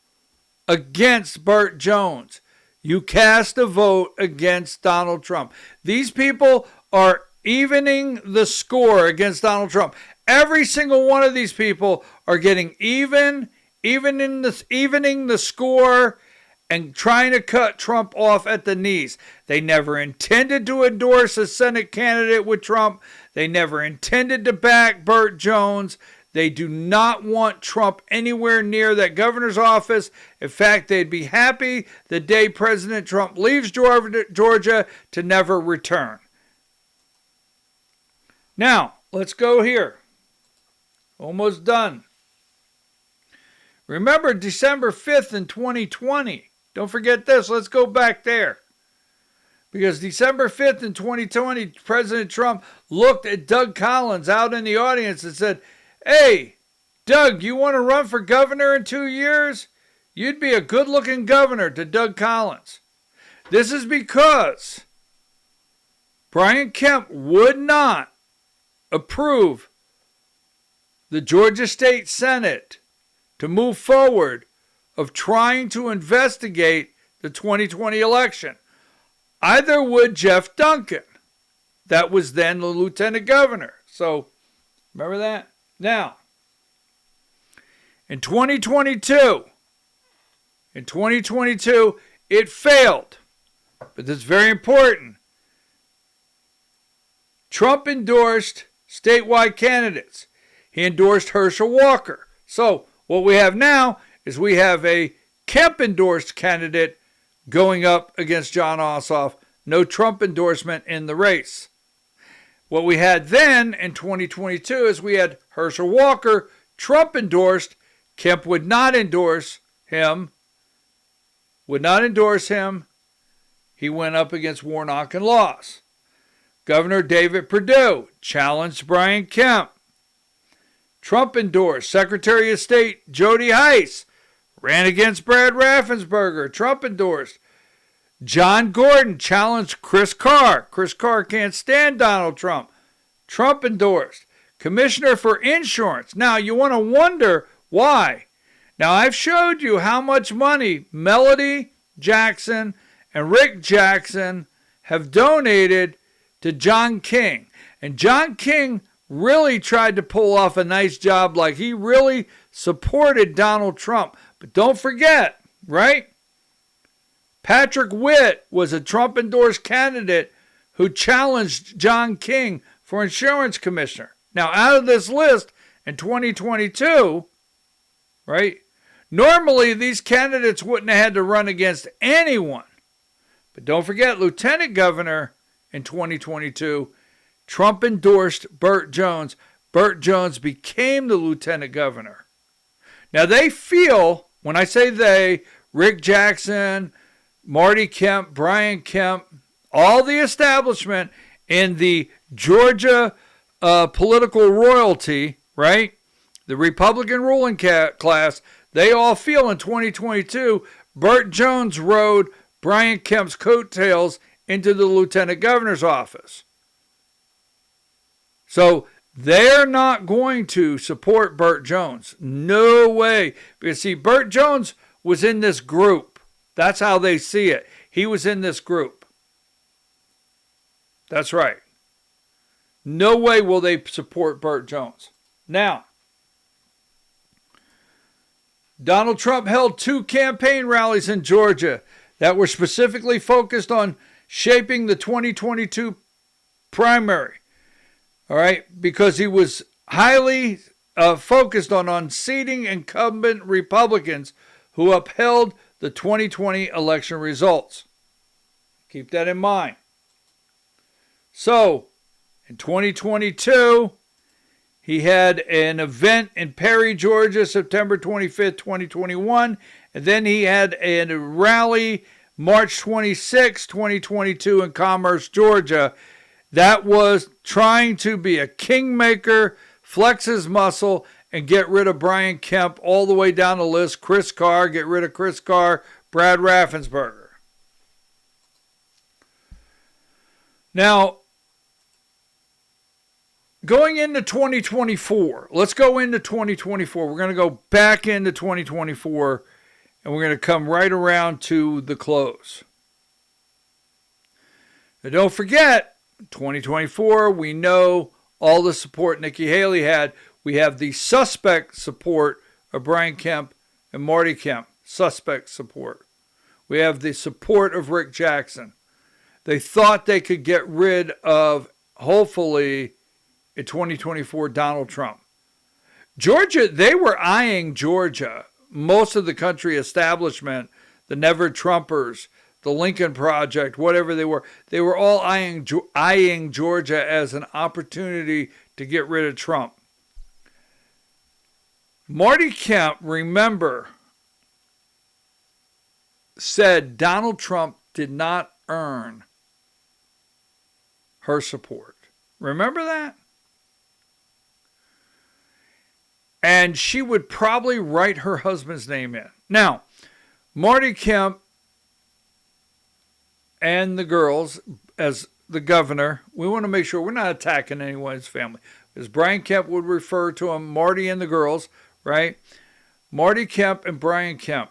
against Burt Jones. You cast a vote against Donald Trump. These people are evening the score against Donald Trump. Every single one of these people are getting evening the score and trying to cut Trump off at the knees. They never intended to endorse a Senate candidate with Trump. They never intended to back Burt Jones. They do not want Trump anywhere near that governor's office. In fact, they'd be happy the day President Trump leaves Georgia to never return. Now, let's go here. Almost done. Remember December 5th in 2020. Don't forget this. Let's go back there. Because December 5th in 2020, President Trump looked at Doug Collins out in the audience and said, "Hey, Doug, you want to run for governor in 2 years? You'd be a good-looking governor," to Doug Collins. This is because Brian Kemp would not approve the Georgia State Senate to move forward of trying to investigate the 2020 election. Either would Jeff Duncan, that was then the lieutenant governor. So, remember that? Now, in 2022, it failed. But this is very important. Trump endorsed statewide candidates. He endorsed Herschel Walker. So, what we have now is we have a Kemp-endorsed candidate going up against Jon Ossoff. No Trump endorsement in the race. What we had then in 2022 is we had Herschel Walker, Trump endorsed. Kemp would not endorse him. He went up against Warnock and lost. Governor David Perdue challenged Brian Kemp. Trump endorsed Secretary of State Jody Hice. Ran against Brad Raffensperger. Trump endorsed. John Gordon challenged Chris Carr. Chris Carr can't stand Donald Trump. Trump endorsed. Commissioner for Insurance. Now, you want to wonder why. Now, I've showed you how much money Melody Jackson and Rick Jackson have donated to John King. And John King really tried to pull off a nice job, like he really supported Donald Trump. But don't forget, right? Patrick Witt was a Trump-endorsed candidate who challenged John King for insurance commissioner. Now, out of this list in 2022, right, normally these candidates wouldn't have had to run against anyone. But don't forget, lieutenant governor in 2022, Trump endorsed Burt Jones. Burt Jones became the lieutenant governor. Now, they feel, when I say they, Rick Jackson, Marty Kemp, Brian Kemp, all the establishment in the Georgia political royalty, right? The Republican ruling class, they all feel in 2022, Burt Jones rode Brian Kemp's coattails into the lieutenant governor's office. So they're not going to support Burt Jones. No way. Because see, Burt Jones was in this group. That's how they see it. He was in this group. That's right. No way will they support Burt Jones. Now, Donald Trump held 2 campaign rallies in Georgia that were specifically focused on shaping the 2022 primary. All right, because he was highly focused on unseating incumbent Republicans who upheld the 2020 election results. Keep that in mind. So, in 2022, he had an event in Perry, Georgia, September 25th, 2021. And then he had a rally March 26, 2022 in Commerce, Georgia. That was trying to be a kingmaker, flex his muscle, and get rid of Brian Kemp all the way down the list. Chris Carr, get rid of Chris Carr, Brad Raffensperger. Now, going into 2024, let's go into 2024. We're going to go back into 2024, and we're going to come right around to the close. Now, don't forget, 2024, we know all the support Nikki Haley had. We have the suspect support of Brian Kemp and Marty Kemp. Suspect support. We have the support of Rick Jackson. They thought they could get rid of, hopefully, in 2024, Donald Trump. Georgia, they were eyeing Georgia. Most of the country establishment, the Never Trumpers, the Lincoln Project, whatever they were all eyeing Georgia as an opportunity to get rid of Trump. Marty Kemp, remember, said Donald Trump did not earn her support. Remember that? And she would probably write her husband's name in. Now, Marty Kemp and the girls, as the governor, we want to make sure we're not attacking anyone's family. As Brian Kemp would refer to them, Marty and the girls, right? Marty Kemp and Brian Kemp.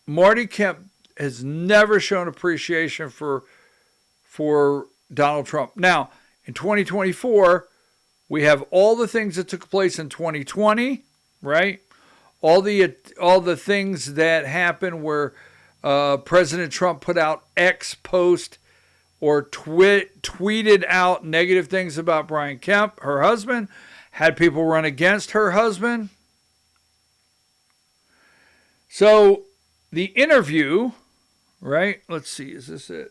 Marty Kemp has never shown appreciation for Donald Trump. Now, in 2024, we have all the things that took place in 2020, right? All the things that happened where President Trump put out X post or tweeted out negative things about Brian Kemp, her husband, had people run against her husband. So the interview, right? Let's see, is this it?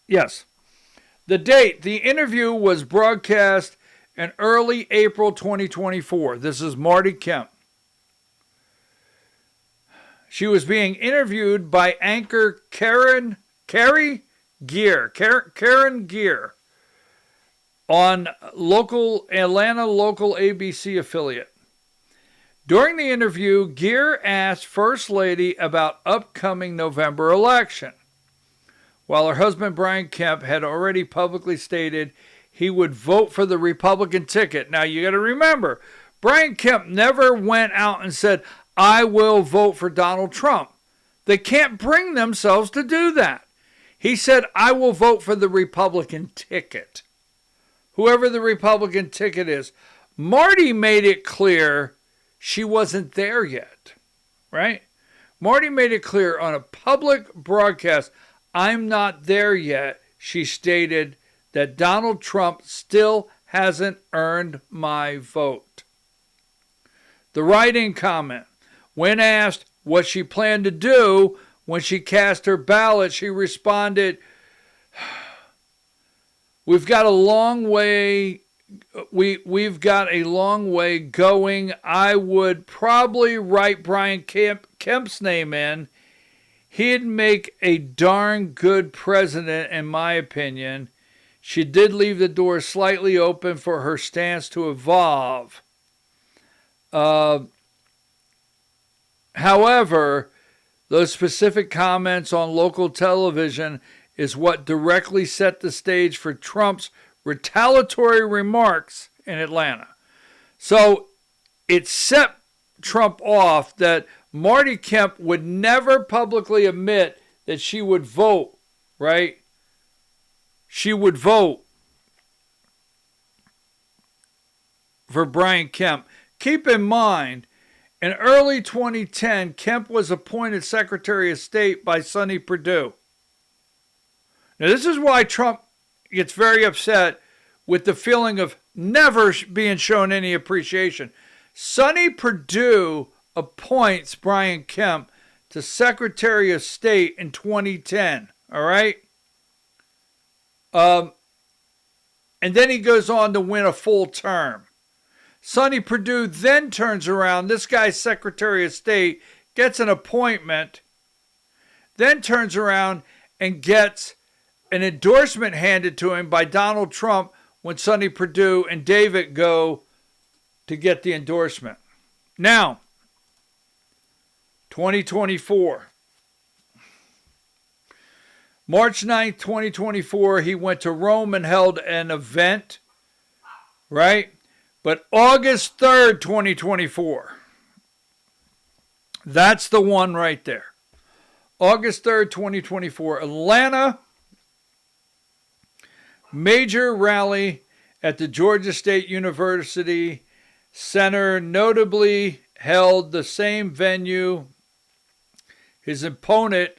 Yes. The date, the interview was broadcast in early April 2024. This is Marty Kemp. She was being interviewed by anchor Karen Gear on Atlanta local ABC affiliate. During the interview, Gear asked First Lady about upcoming November election. While her husband Brian Kemp had already publicly stated he would vote for the Republican ticket. Now you got to remember, Brian Kemp never went out and said, I will vote for Donald Trump. They can't bring themselves to do that. He said, I will vote for the Republican ticket. Whoever the Republican ticket is. Marty made it clear she wasn't there yet, right? Marty made it clear on a public broadcast, I'm not there yet. She stated that Donald Trump still hasn't earned my vote. The write-in comment, when asked what she planned to do when she cast her ballot, she responded, we've got a long way going. I would probably write Brian Kemp's name in. He'd make a darn good president, in my opinion. She did leave the door slightly open for her stance to evolve. However, those specific comments on local television is what directly set the stage for Trump's retaliatory remarks in Atlanta. So it set Trump off that Marty Kemp would never publicly admit that she would vote, right? She would vote for Brian Kemp. Keep in mind, in early 2010, Kemp was appointed Secretary of State by Sonny Perdue. Now, this is why Trump gets very upset with the feeling of never being shown any appreciation. Sonny Perdue appoints Brian Kemp to Secretary of State in 2010, all right? And then he goes on to win a full term. Sonny Perdue then turns around. This guy's Secretary of State gets an appointment, then turns around and gets an endorsement handed to him by Donald Trump when Sonny Perdue and David go to get the endorsement. Now, 2024. March 9th, 2024, he went to Rome and held an event, right? But August 3rd, 2024, that's the one right there. August 3rd, 2024, Atlanta, major rally at the Georgia State University Center, notably held the same venue his opponent,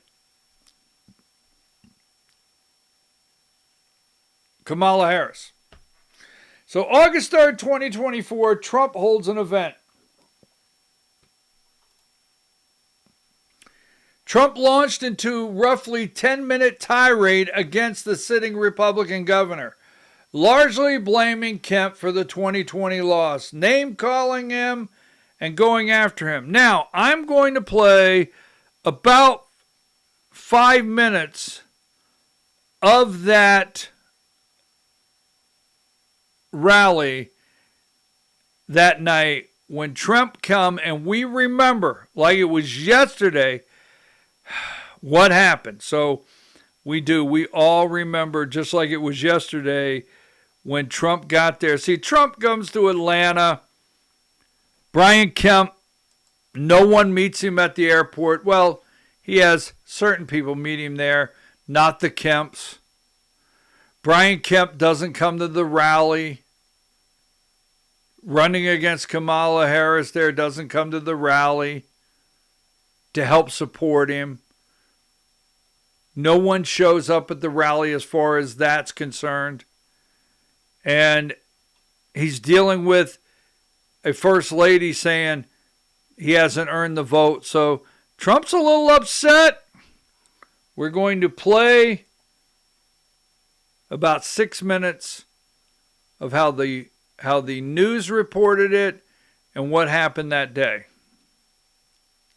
Kamala Harris. So August 3rd, 2024, Trump holds an event. Trump launched into roughly 10-minute tirade against the sitting Republican governor, largely blaming Kemp for the 2020 loss, name-calling him and going after him. Now, I'm going to play about 5 minutes of that rally that night when Trump come, and we remember, like it was yesterday, what happened. So we all remember, just like it was yesterday, when Trump got there. See, Trump comes to Atlanta. Brian Kemp, no one meets him at the airport. Well, he has certain people meet him there, not the Kemps. Brian Kemp doesn't come to the rally. Running against Kamala Harris there doesn't come to the rally to help support him. No one shows up at the rally as far as that's concerned. And he's dealing with a first lady saying he hasn't earned the vote. So Trump's a little upset. We're going to play about 6 minutes of how the news reported it and what happened that day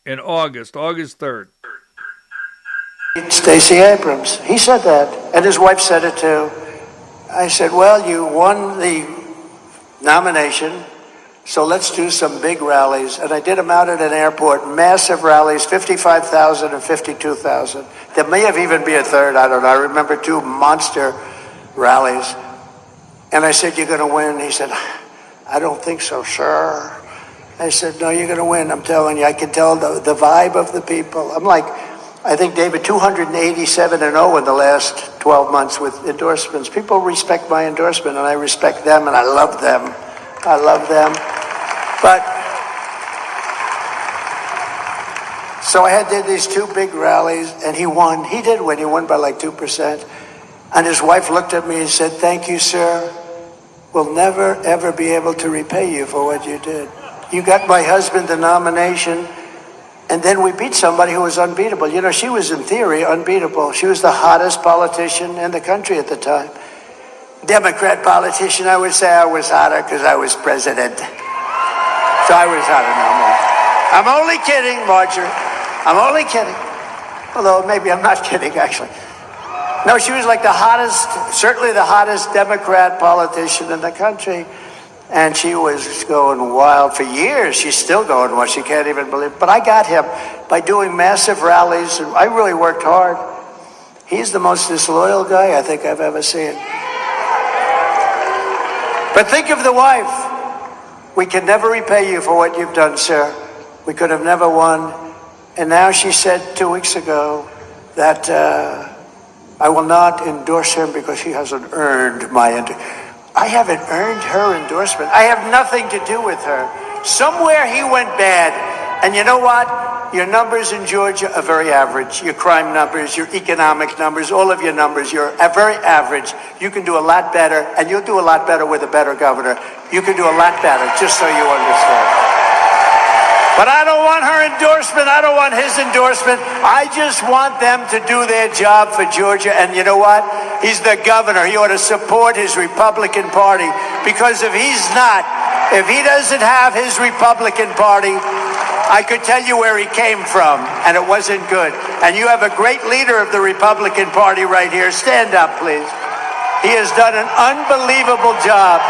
in August 3rd. Stacey Abrams, he said that, and his wife said it too. I said, well, you won the nomination, so let's do some big rallies. And I did them out at an airport, massive rallies, 55,000 and 52,000. There may have even been a third, I don't know. I remember 2 monster rallies. And I said, you're going to win? He said, I don't think so, sir. I said, no, you're going to win. I'm telling you, I can tell the vibe of the people. I'm like, I think, David, 287-0 in the last 12 months with endorsements. People respect my endorsement, and I respect them, and I love them. I love them. But, so I did these 2 big rallies, and he won. He did win. He won by like 2%. And his wife looked at me and said, thank you, sir. We'll never, ever be able to repay you for what you did. You got my husband the nomination, and then we beat somebody who was unbeatable. You know, she was, in theory, unbeatable. She was the hottest politician in the country at the time. Democrat politician, I would say I was hotter because I was president. So I was hotter now. I'm only kidding, Marjorie. I'm only kidding. Although maybe I'm not kidding, actually. No, she was like the hottest, certainly the hottest Democrat politician in the country. And she was going wild for years. She's still going wild. She can't even believe it. But I got him by doing massive rallies. And I really worked hard. He's the most disloyal guy I think I've ever seen. But think of the wife. We can never repay you for what you've done, sir. We could have never won. And now she said 2 weeks ago that I will not endorse him because he hasn't earned my endorsement. I haven't earned her endorsement. I have nothing to do with her. Somewhere he went bad. And you know what? Your numbers in Georgia are very average. Your crime numbers, your economic numbers, all of your numbers, you're very average. You can do a lot better, and you'll do a lot better with a better governor. You can do a lot better, just so you understand. But I don't want her endorsement. I don't want his endorsement. I just want them to do their job for Georgia. And you know what? He's the governor. He ought to support his Republican Party. Because if he doesn't have his Republican Party, I could tell you where he came from, and it wasn't good. And you have a great leader of the Republican Party right here. Stand up, please. He has done an unbelievable job.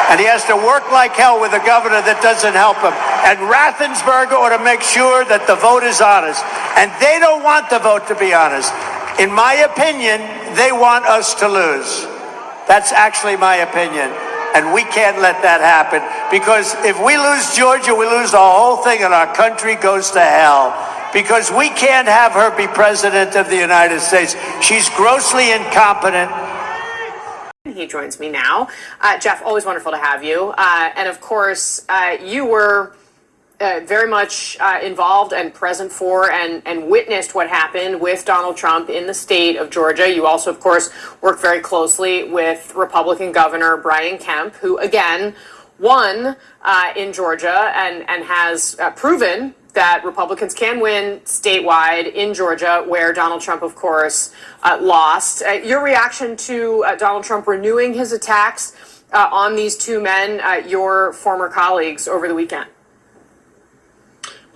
And he has to work like hell with a governor that doesn't help him. And Raffensperger ought to make sure that the vote is honest. And they don't want the vote to be honest. In my opinion, they want us to lose. That's actually my opinion. And we can't let that happen. Because if we lose Georgia, we lose the whole thing and our country goes to hell. Because we can't have her be president of the United States. She's grossly incompetent. He joins me now. Jeff, always wonderful to have you. And of course, you were very much involved and present for and witnessed what happened with Donald Trump in the state of Georgia. You also, of course, worked very closely with Republican Governor Brian Kemp, who, again, won in Georgia and has proven that Republicans can win statewide in Georgia, where Donald Trump, of course, lost. Your reaction to Donald Trump renewing his attacks on these 2 men, your former colleagues, over the weekend?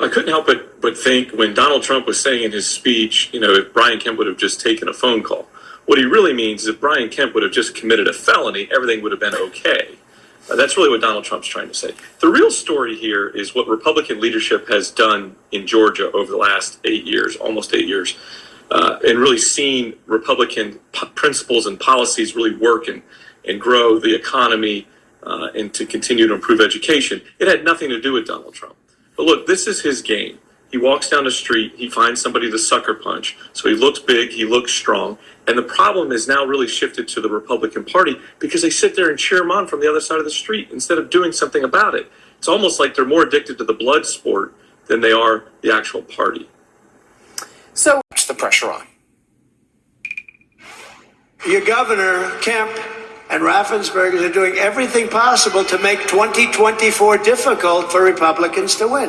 I couldn't help but think when Donald Trump was saying in his speech, if Brian Kemp would have just taken a phone call, what he really means is if Brian Kemp would have just committed a felony, everything would have been okay. That's really what Donald Trump's trying to say. The real story here is what Republican leadership has done in Georgia over the last 8 years, almost 8 years, and really seen Republican principles and policies really work and grow the economy and to continue to improve education. It had nothing to do with Donald Trump. But look, this is his game. He walks down the street, he finds somebody to sucker punch. So he looks big, he looks strong. And the problem is now really shifted to the Republican Party because they sit there and cheer him on from the other side of the street instead of doing something about it. It's almost like they're more addicted to the blood sport than they are the actual party. So, What's the pressure on? Your governor, Kemp, and Raffensperger are doing everything possible to make 2024 difficult for Republicans to win.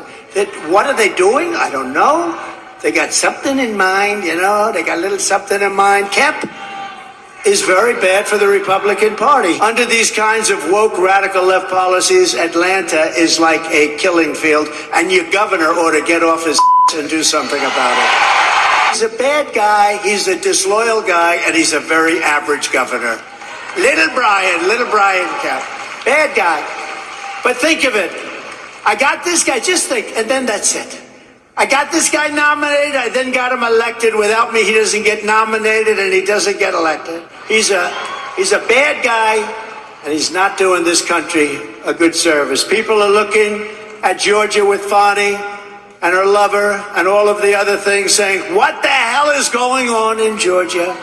What are they doing? I don't know. They got something in mind, you know, they got a little something in mind. Kemp is very bad for the Republican Party. Under these kinds of woke radical left policies, Atlanta is like a killing field, and your governor ought to get off his and do something about it. He's a bad guy, he's a disloyal guy, and he's a very average governor. Little Brian Kemp. Bad guy. But think of it. I got this guy, just think, and then that's it. I got this guy nominated, I then got him elected. Without me, he doesn't get nominated and he doesn't get elected. He's a bad guy, and he's not doing this country a good service. People are looking at Georgia with Fani and her lover and all of the other things saying, what the hell is going on in Georgia?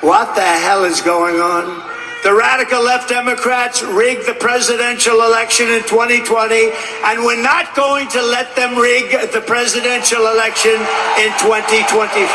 What the hell is going on? The radical left Democrats rigged the presidential election in 2020, and we're not going to let them rig the presidential election in 2024.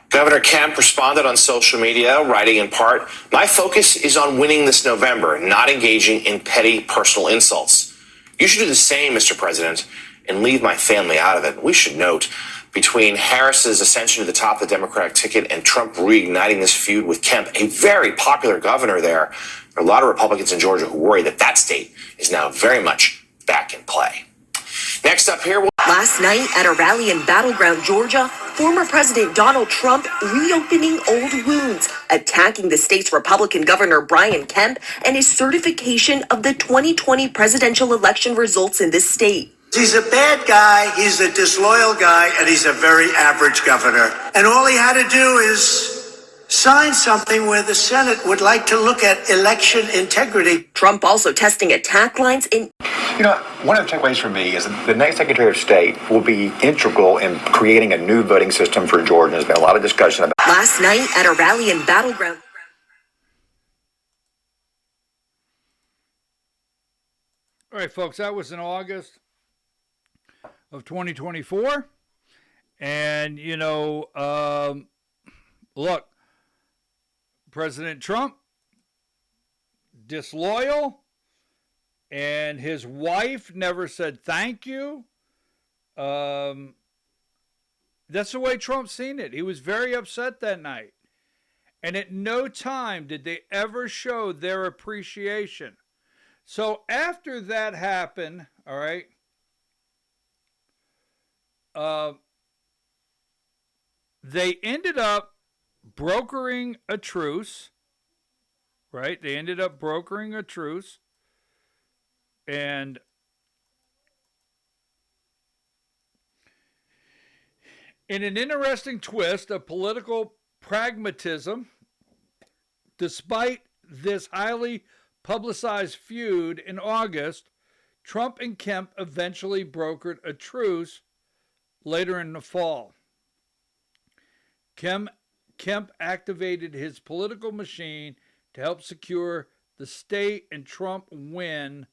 Governor Kemp responded on social media, writing in part, "My focus is on winning this November, not engaging in petty personal insults. You should do the same, Mr. President, and leave my family out of it." We should note, between Harris's ascension to the top of the Democratic ticket and Trump reigniting this feud with Kemp, a very popular governor there are a lot of Republicans in Georgia who worry that that state is now very much back in play. Next up here... Last night at a rally in Battleground, Georgia, former President Donald Trump reopening old wounds, attacking the state's Republican Governor Brian Kemp and his certification of the 2020 presidential election results in this state. He's a bad guy, he's a disloyal guy, and he's a very average governor. And all he had to do is sign something where the Senate would like to look at election integrity. Trump also testing attack lines in... You know, one of the takeaways for me is that the next Secretary of State will be integral in creating a new voting system for Georgia. There's been a lot of discussion about... Last night at a rally in Battleground... All right, folks, that was in August of 2024. And, you know, look, President Trump, disloyal, and his wife never said thank you. That's the way Trump's seen it. He was very upset that night. And at no time did they ever show their appreciation. So after that happened, all right, they ended up brokering a truce, right? They ended up brokering a truce. And in an interesting twist of political pragmatism, despite this highly publicized feud in August, Trump and Kemp eventually brokered a truce later in the fall. Kemp activated his political machine to help secure the state, and Trump went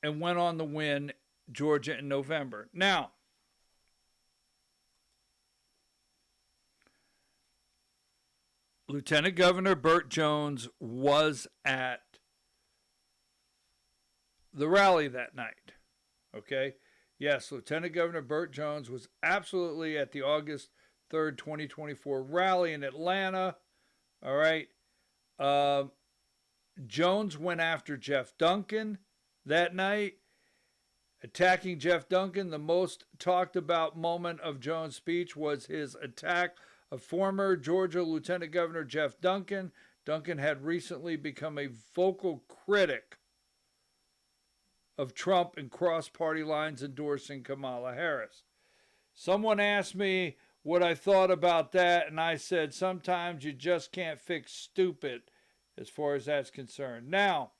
on to win Georgia in November. Now, Lieutenant Governor Burt Jones was at the rally that night. Okay? Yes, Lieutenant Governor Burt Jones was absolutely at the August 3rd, 2024 rally in Atlanta. All right? Jones went after Jeff Duncan that night, attacking Jeff Duncan. The most talked about moment of Jones' speech was his attack of former Georgia Lieutenant Governor Jeff Duncan. Duncan had recently become a vocal critic of Trump and cross party lines endorsing Kamala Harris. Someone asked me, what I thought about that, and I said sometimes you just can't fix stupid as far as that's concerned. Now,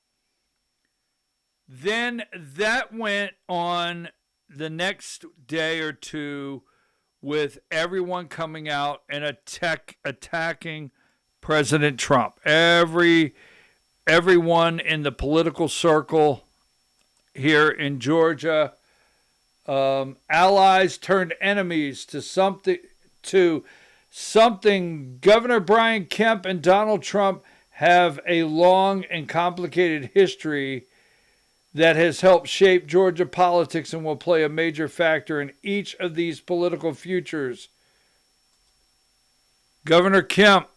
then that went on the next day or two with everyone coming out and attacking President Trump. Everyone in the political circle here in Georgia, allies turned enemies to something Governor Brian Kemp and Donald Trump have a long and complicated history that has helped shape Georgia politics and will play a major factor in each of these political futures. Governor Kemp,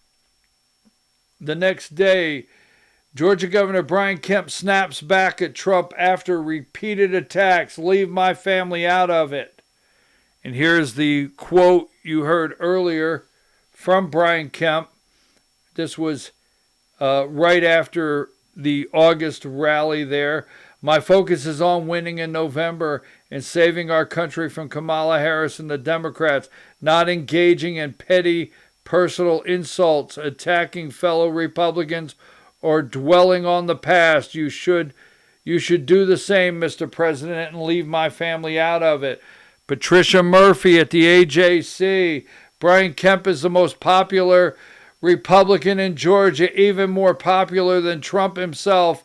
the next day, Georgia Governor Brian Kemp snaps back at Trump after repeated attacks. Leave my family out of it. And here's the quote you heard earlier from Brian Kemp. This was right after the August rally there. My focus is on winning in November and saving our country from Kamala Harris and the Democrats, not engaging in petty personal insults, attacking fellow Republicans, or dwelling on the past. You should do the same, Mr. President, and leave my family out of it. Patricia Murphy at the AJC. Brian Kemp is the most popular Republican in Georgia, even more popular than Trump himself.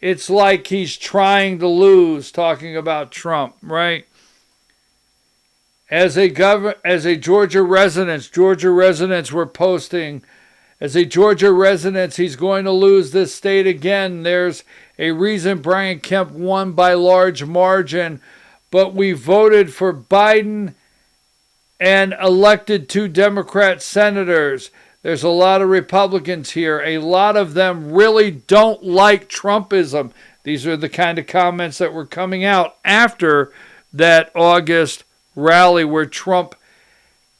It's like he's trying to lose, talking about Trump, right? As a Georgia residents were posting, as a Georgia resident, he's going to lose this state again. There's a reason Brian Kemp won by large margin, but we voted for Biden and elected 2 Democrat senators. There's a lot of Republicans here. A lot of them really don't like Trumpism. These are the kind of comments that were coming out after that August rally where Trump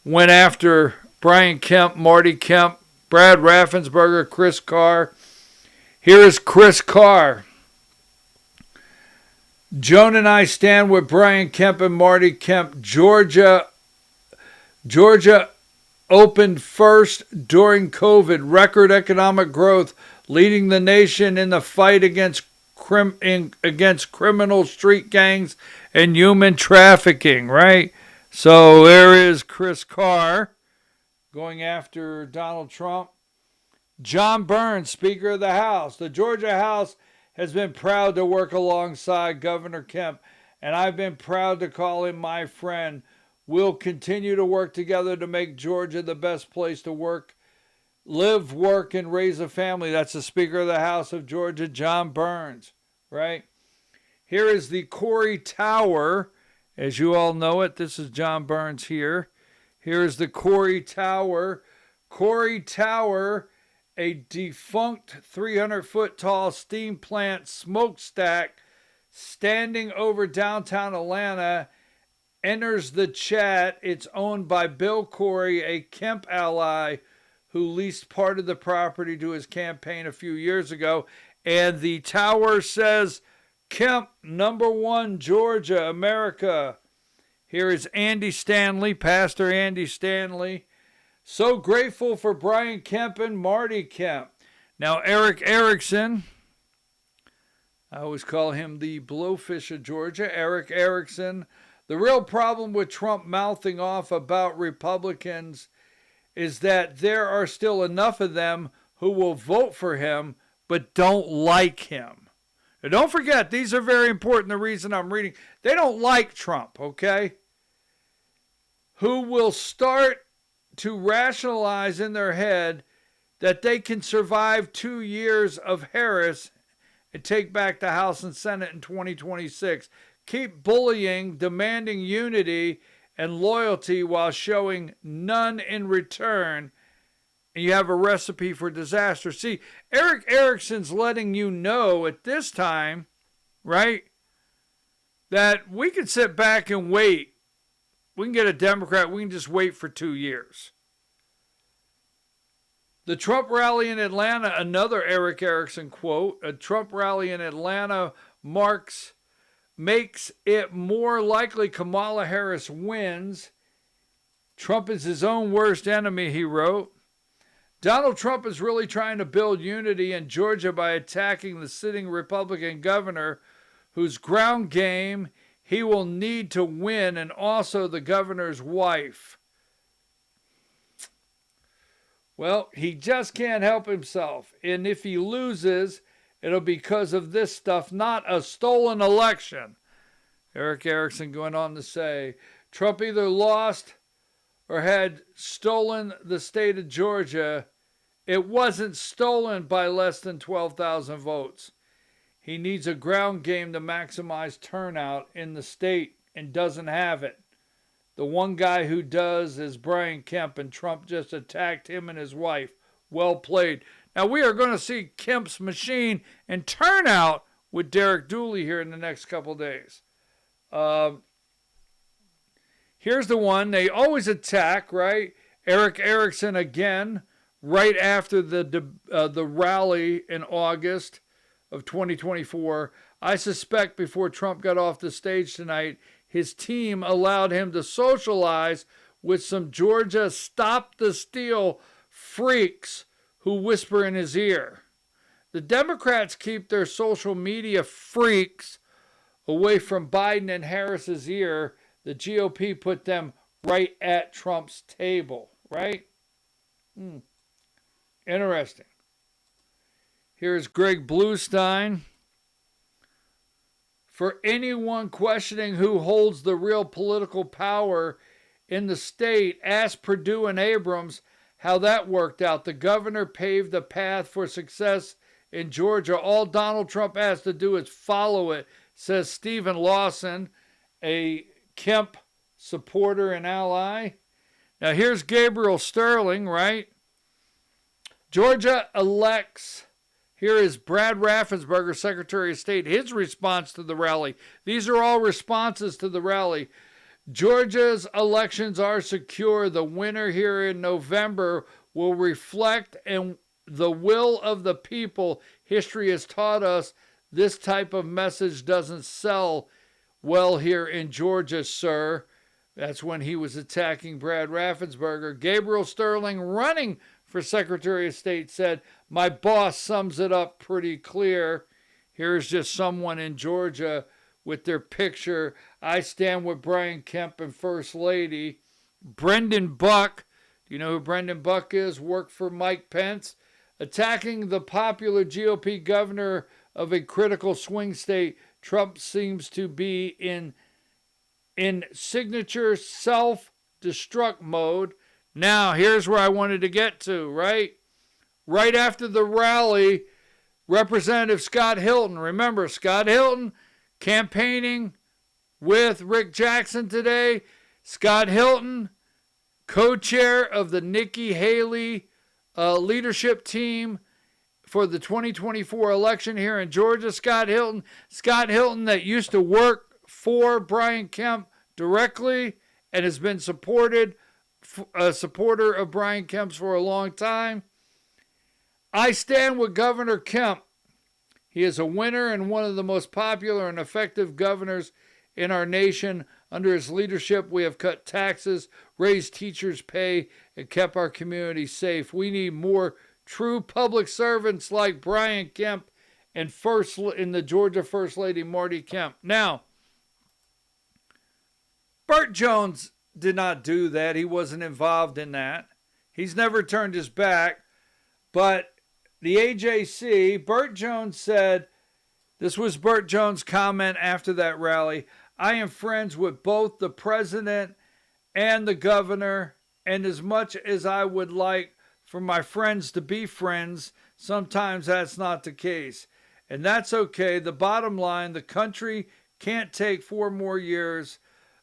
went after Brian Kemp, Marty Kemp, Brad Raffensperger, Chris Carr. Here is Chris Carr. Joan and I stand with Brian Kemp and Marty Kemp. Georgia opened first during COVID. Record economic growth, leading the nation in the fight against criminal street gangs and human trafficking, right? So there is Chris Carr going after Donald Trump. John Burns, Speaker of the House. The Georgia House has been proud to work alongside Governor Kemp, and I've been proud to call him my friend. We'll continue to work together to make Georgia the best place to work, live, work, and raise a family. That's the Speaker of the House of Georgia, John Burns, right? Here is the Corey Tower. As you all know it, this is John Burns here. Here is the Corey Tower. Corey Tower, a defunct 300-foot tall steam plant smokestack standing over downtown Atlanta, enters the chat. It's owned by Bill Corey, a Kemp ally who leased part of the property to his campaign a few years ago. And the tower says, Kemp, #1, Georgia, America. Here is Andy Stanley, Pastor Andy Stanley. So grateful for Brian Kemp and Marty Kemp. Now, Eric Erickson, I always call him the blowfish of Georgia, Eric Erickson. The real problem with Trump mouthing off about Republicans is that there are still enough of them who will vote for him but don't like him. Now, don't forget, these are very important. The reason I'm reading, they don't like Trump, okay? Who will start to rationalize in their head that they can survive 2 years of Harris and take back the House and Senate in 2026. Keep bullying, demanding unity and loyalty while showing none in return, and you have a recipe for disaster. See, Eric Erickson's letting you know at this time, right, that we can sit back and wait. We can get a Democrat. We can just wait for 2 years. The Trump rally in Atlanta, another Eric Erickson quote, a Trump rally in Atlanta makes it more likely Kamala Harris wins Trump is his own worst enemy, he wrote. Donald Trump is really trying to build unity in Georgia by attacking the sitting Republican governor, whose ground game he will need to win, and also the governor's wife. Well, he just can't help himself. And if he loses, it'll be because of this stuff, not a stolen election. Eric Erickson going on to say, Trump either lost or had stolen the state of Georgia. It wasn't stolen by less than 12,000 votes. He needs a ground game to maximize turnout in the state and doesn't have it. The one guy who does is Brian Kemp, and Trump just attacked him and his wife. Well played. Now we are going to see Kemp's machine and turnout with Derek Dooley here in the next couple days. Here's the one they always attack, right? Eric Erickson again, right after the rally in August of 2024. I suspect before Trump got off the stage tonight, his team allowed him to socialize with some Georgia Stop the Steal freaks who whisper in his ear. The Democrats keep their social media freaks away from Biden and Harris's ear. The GOP put them right at Trump's table, right? Interesting. Here's Greg Bluestein. For anyone questioning who holds the real political power in the state, ask Perdue and Abrams how that worked out. The governor paved the path for success in Georgia. All Donald Trump has to do is follow it, says Stephen Lawson, a Kemp supporter and ally. Now here's Gabriel Sterling, right? Georgia elects. Here is Brad Raffensperger, Secretary of State, his response to the rally. These are all responses to the rally. Georgia's elections are secure. The winner here in November will reflect and the will of the people. History has taught us this type of message doesn't sell well here in Georgia, sir. That's when he was attacking Brad Raffensperger. Gabriel Sterling, running for Secretary of State, said, my boss sums it up pretty clear. Here's just someone in Georgia with their picture. I stand with Brian Kemp and First Lady. Brendan Buck, do you know who Brendan Buck is? Worked for Mike Pence. Attacking the popular GOP governor of a critical swing state, Trump seems to be in signature self-destruct mode. Now, here's where I wanted to get to, right? Right after the rally, Representative Scott Hilton, remember Scott Hilton campaigning with Rick Jackson today. Scott Hilton, co-chair of the Nikki Haley leadership team for the 2024 election here in Georgia. Scott Hilton that used to work for Brian Kemp directly and has been a supporter of Brian Kemp's for a long time. I stand with Governor Kemp. He is a winner and one of the most popular and effective governors in our nation. Under his leadership, we have cut taxes, raised teachers' pay, and kept our community safe. We need more true public servants like Brian Kemp and the Georgia First Lady Marty Kemp. Now, Burt Jones did not do that. He wasn't involved in that. He's never turned his back. But the AJC, Burt Jones said, this was Burt Jones' comment after that rally, I am friends with both the president and the governor, and as much as I would like for my friends to be friends, sometimes that's not the case. And that's okay. The bottom line, the country can't take 4 more years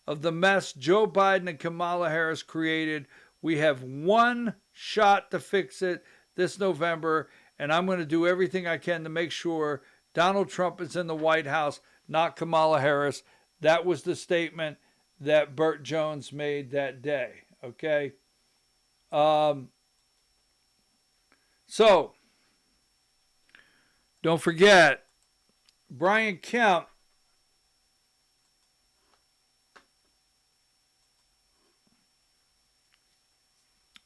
of the mess Joe Biden and Kamala Harris created. We have one shot to fix it this November, and I'm going to do everything I can to make sure Donald Trump is in the White House, not Kamala Harris. That was the statement that Burt Jones made that day, okay? So, don't forget, Brian Kemp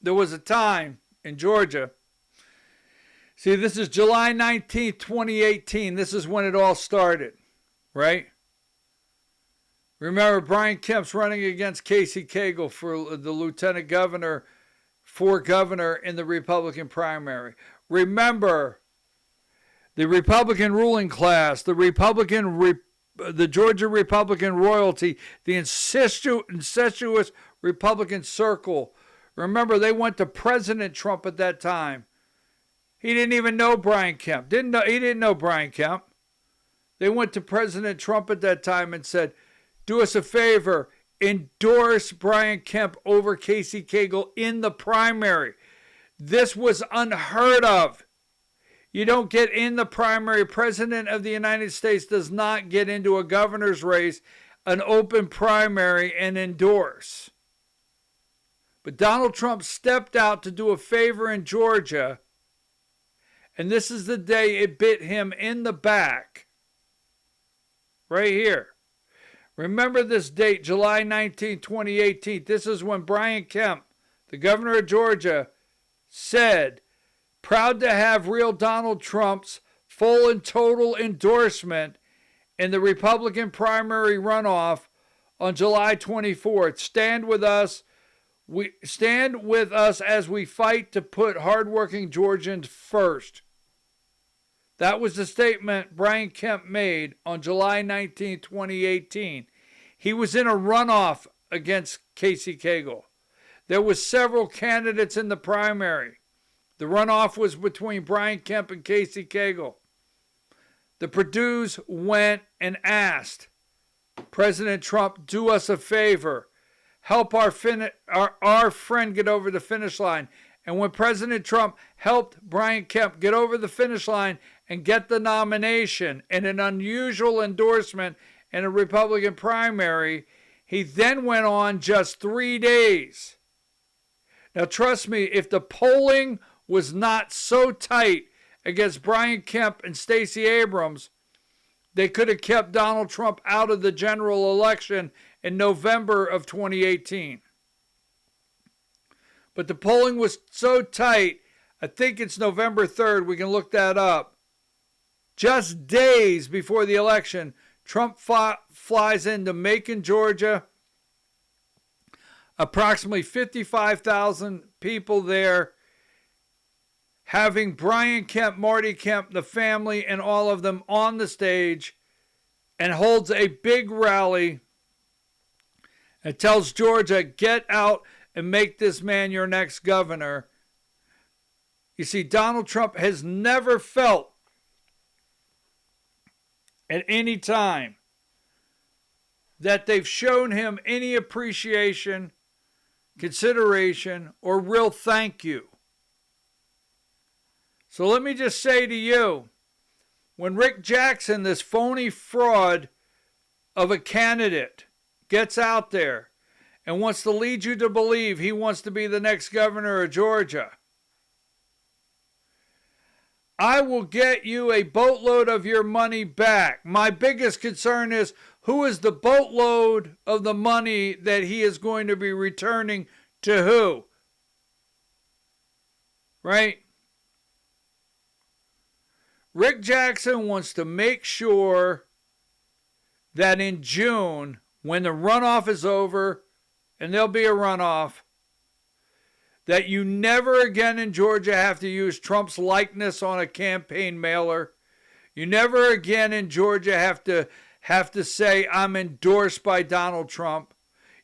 there was a time in Georgia. See, this is July 19th, 2018. This is when it all started, right? Remember, Brian Kemp's running against Casey Cagle for the lieutenant governor, for governor in the Republican primary. Remember, the Republican ruling class, the Georgia Republican royalty, the incestuous Republican circle. Remember, they went to President Trump at that time. He didn't even know Brian Kemp. He didn't know Brian Kemp. They went to President Trump at that time and said, do us a favor, endorse Brian Kemp over Casey Cagle in the primary. This was unheard of. You don't get in the primary. President of the United States does not get into a governor's race, an open primary, and endorse. But Donald Trump stepped out to do a favor in Georgia, and this is the day it bit him in the back. Right here. Remember this date, July 19, 2018. This is when Brian Kemp, the governor of Georgia, said, proud to have real Donald Trump's full and total endorsement in the Republican primary runoff on July 24th. Stand with us as we fight to put hardworking Georgians first. That was the statement Brian Kemp made on July 19, 2018. He was in a runoff against Casey Cagle. There was several candidates in the primary. The runoff was between Brian Kemp and Casey Cagle. The Perdue's went and asked President Trump, do us a favor. Help our friend get over the finish line. And when President Trump helped Brian Kemp get over the finish line and get the nomination and an unusual endorsement in a Republican primary, he then went on just 3 days. Now, trust me, if the polling was not so tight against Brian Kemp and Stacey Abrams, they could have kept Donald Trump out of the general election in November of 2018. But the polling was so tight, I think it's November 3rd, we can look that up. Just days before the election, Trump flies into Macon, Georgia. Approximately 55,000 people there, having Brian Kemp, Marty Kemp, the family, and all of them on the stage, and holds a big rally and tells Georgia, get out and make this man your next governor. You see, Donald Trump has never felt at any time that they've shown him any appreciation, consideration, or real thank you. So let me just say to you, when Rick Jackson, this phony fraud of a candidate, gets out there and wants to lead you to believe he wants to be the next governor of Georgia, I will get you a boatload of your money back. My biggest concern is, who is the boatload of the money that he is going to be returning to who? Right? Rick Jackson wants to make sure that in June, when the runoff is over, and there'll be a runoff, that you never again in Georgia have to use Trump's likeness on a campaign mailer. You never again in Georgia have to say, I'm endorsed by Donald Trump.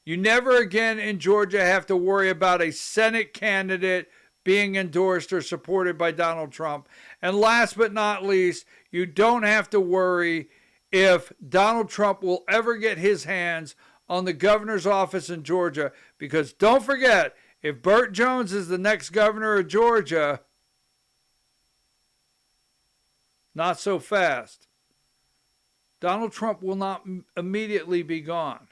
You never again in Georgia have to worry about a Senate candidate being endorsed or supported by Donald Trump. And last but not least, you don't have to worry if Donald Trump will ever get his hands on the governor's office in Georgia. Because don't forget, if Burt Jones is the next governor of Georgia, not so fast. Donald Trump will not immediately be gone.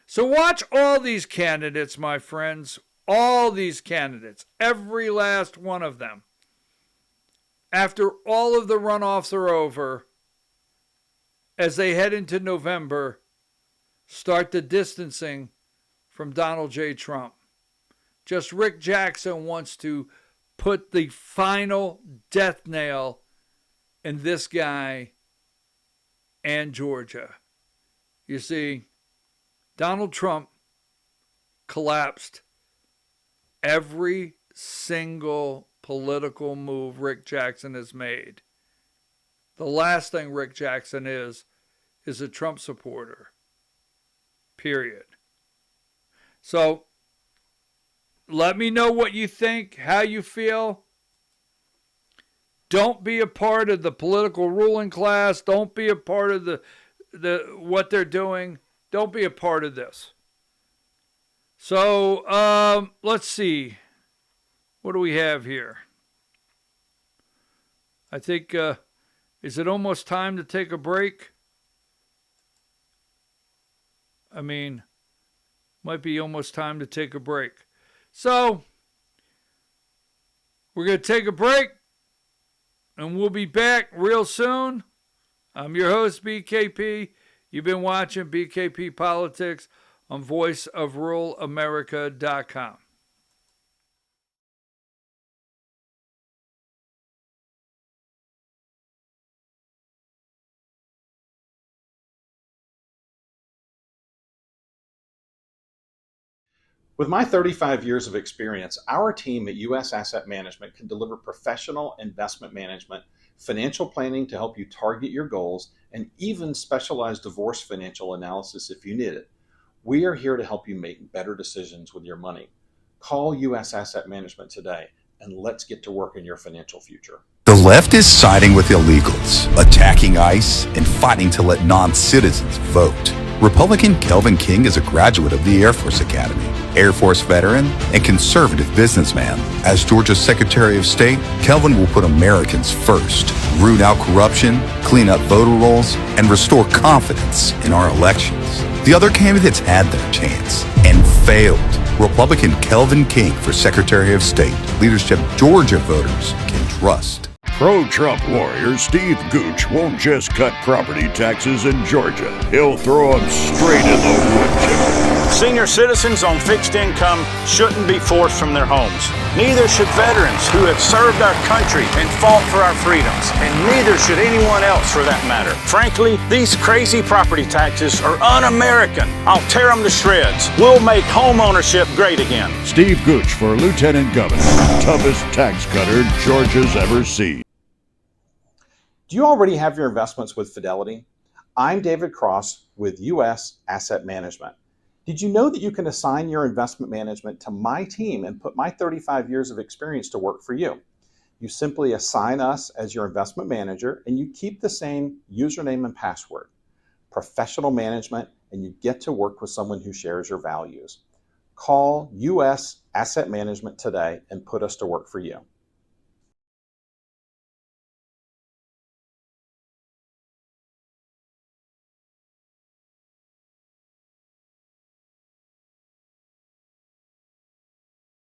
So watch all these candidates, my friends. All these candidates. Every last one of them. After all of the runoffs are over, as they head into November, start the distancing from Donald J. Trump. Just Rick Jackson wants to put the final death nail in this guy and Georgia. You see, Donald Trump collapsed every single political move Rick Jackson has made. The last thing Rick Jackson is a Trump supporter. Period. So, let me know what you think, how you feel. Don't be a part of the political ruling class. Don't be a part of the what they're doing. Don't be a part of this. So, let's see. What do we have here? I think, is it almost time to take a break? I mean, might be almost time to take a break. So, we're going to take a break, and we'll be back real soon. I'm your host, BKP. You've been watching BKP Politics on voiceofruralamerica.com. With my 35 years of experience, our team at U.S. Asset Management can deliver professional investment management, financial planning to help you target your goals, and even specialized divorce financial analysis if you need it. We are here to help you make better decisions with your money. Call U.S. Asset Management today, and let's get to work in your financial future. The left is siding with illegals, attacking ICE, and fighting to let non-citizens vote. Republican Kelvin King is a graduate of the Air Force Academy, Air Force veteran, and conservative businessman. As Georgia's Secretary of State, Kelvin will put Americans first, root out corruption, clean up voter rolls, and restore confidence in our elections. The other candidates had their chance and failed. Republican Kelvin King for Secretary of State, leadership Georgia voters can trust. Pro-Trump warrior Steve Gooch won't just cut property taxes in Georgia. He'll throw them straight in the wood chipper. Senior citizens on fixed income shouldn't be forced from their homes. Neither should veterans who have served our country and fought for our freedoms. And neither should anyone else for that matter. Frankly, these crazy property taxes are un-American. I'll tear them to shreds. We'll make home ownership great again. Steve Gooch for Lieutenant Governor. Toughest tax cutter Georgia's ever seen. Do you already have your investments with Fidelity? I'm David Cross with U.S. Asset Management. Did you know that you can assign your investment management to my team and put my 35 years of experience to work for you? You simply assign us as your investment manager and you keep the same username and password. Professional management, and you get to work with someone who shares your values. Call U.S. Asset Management today and put us to work for you.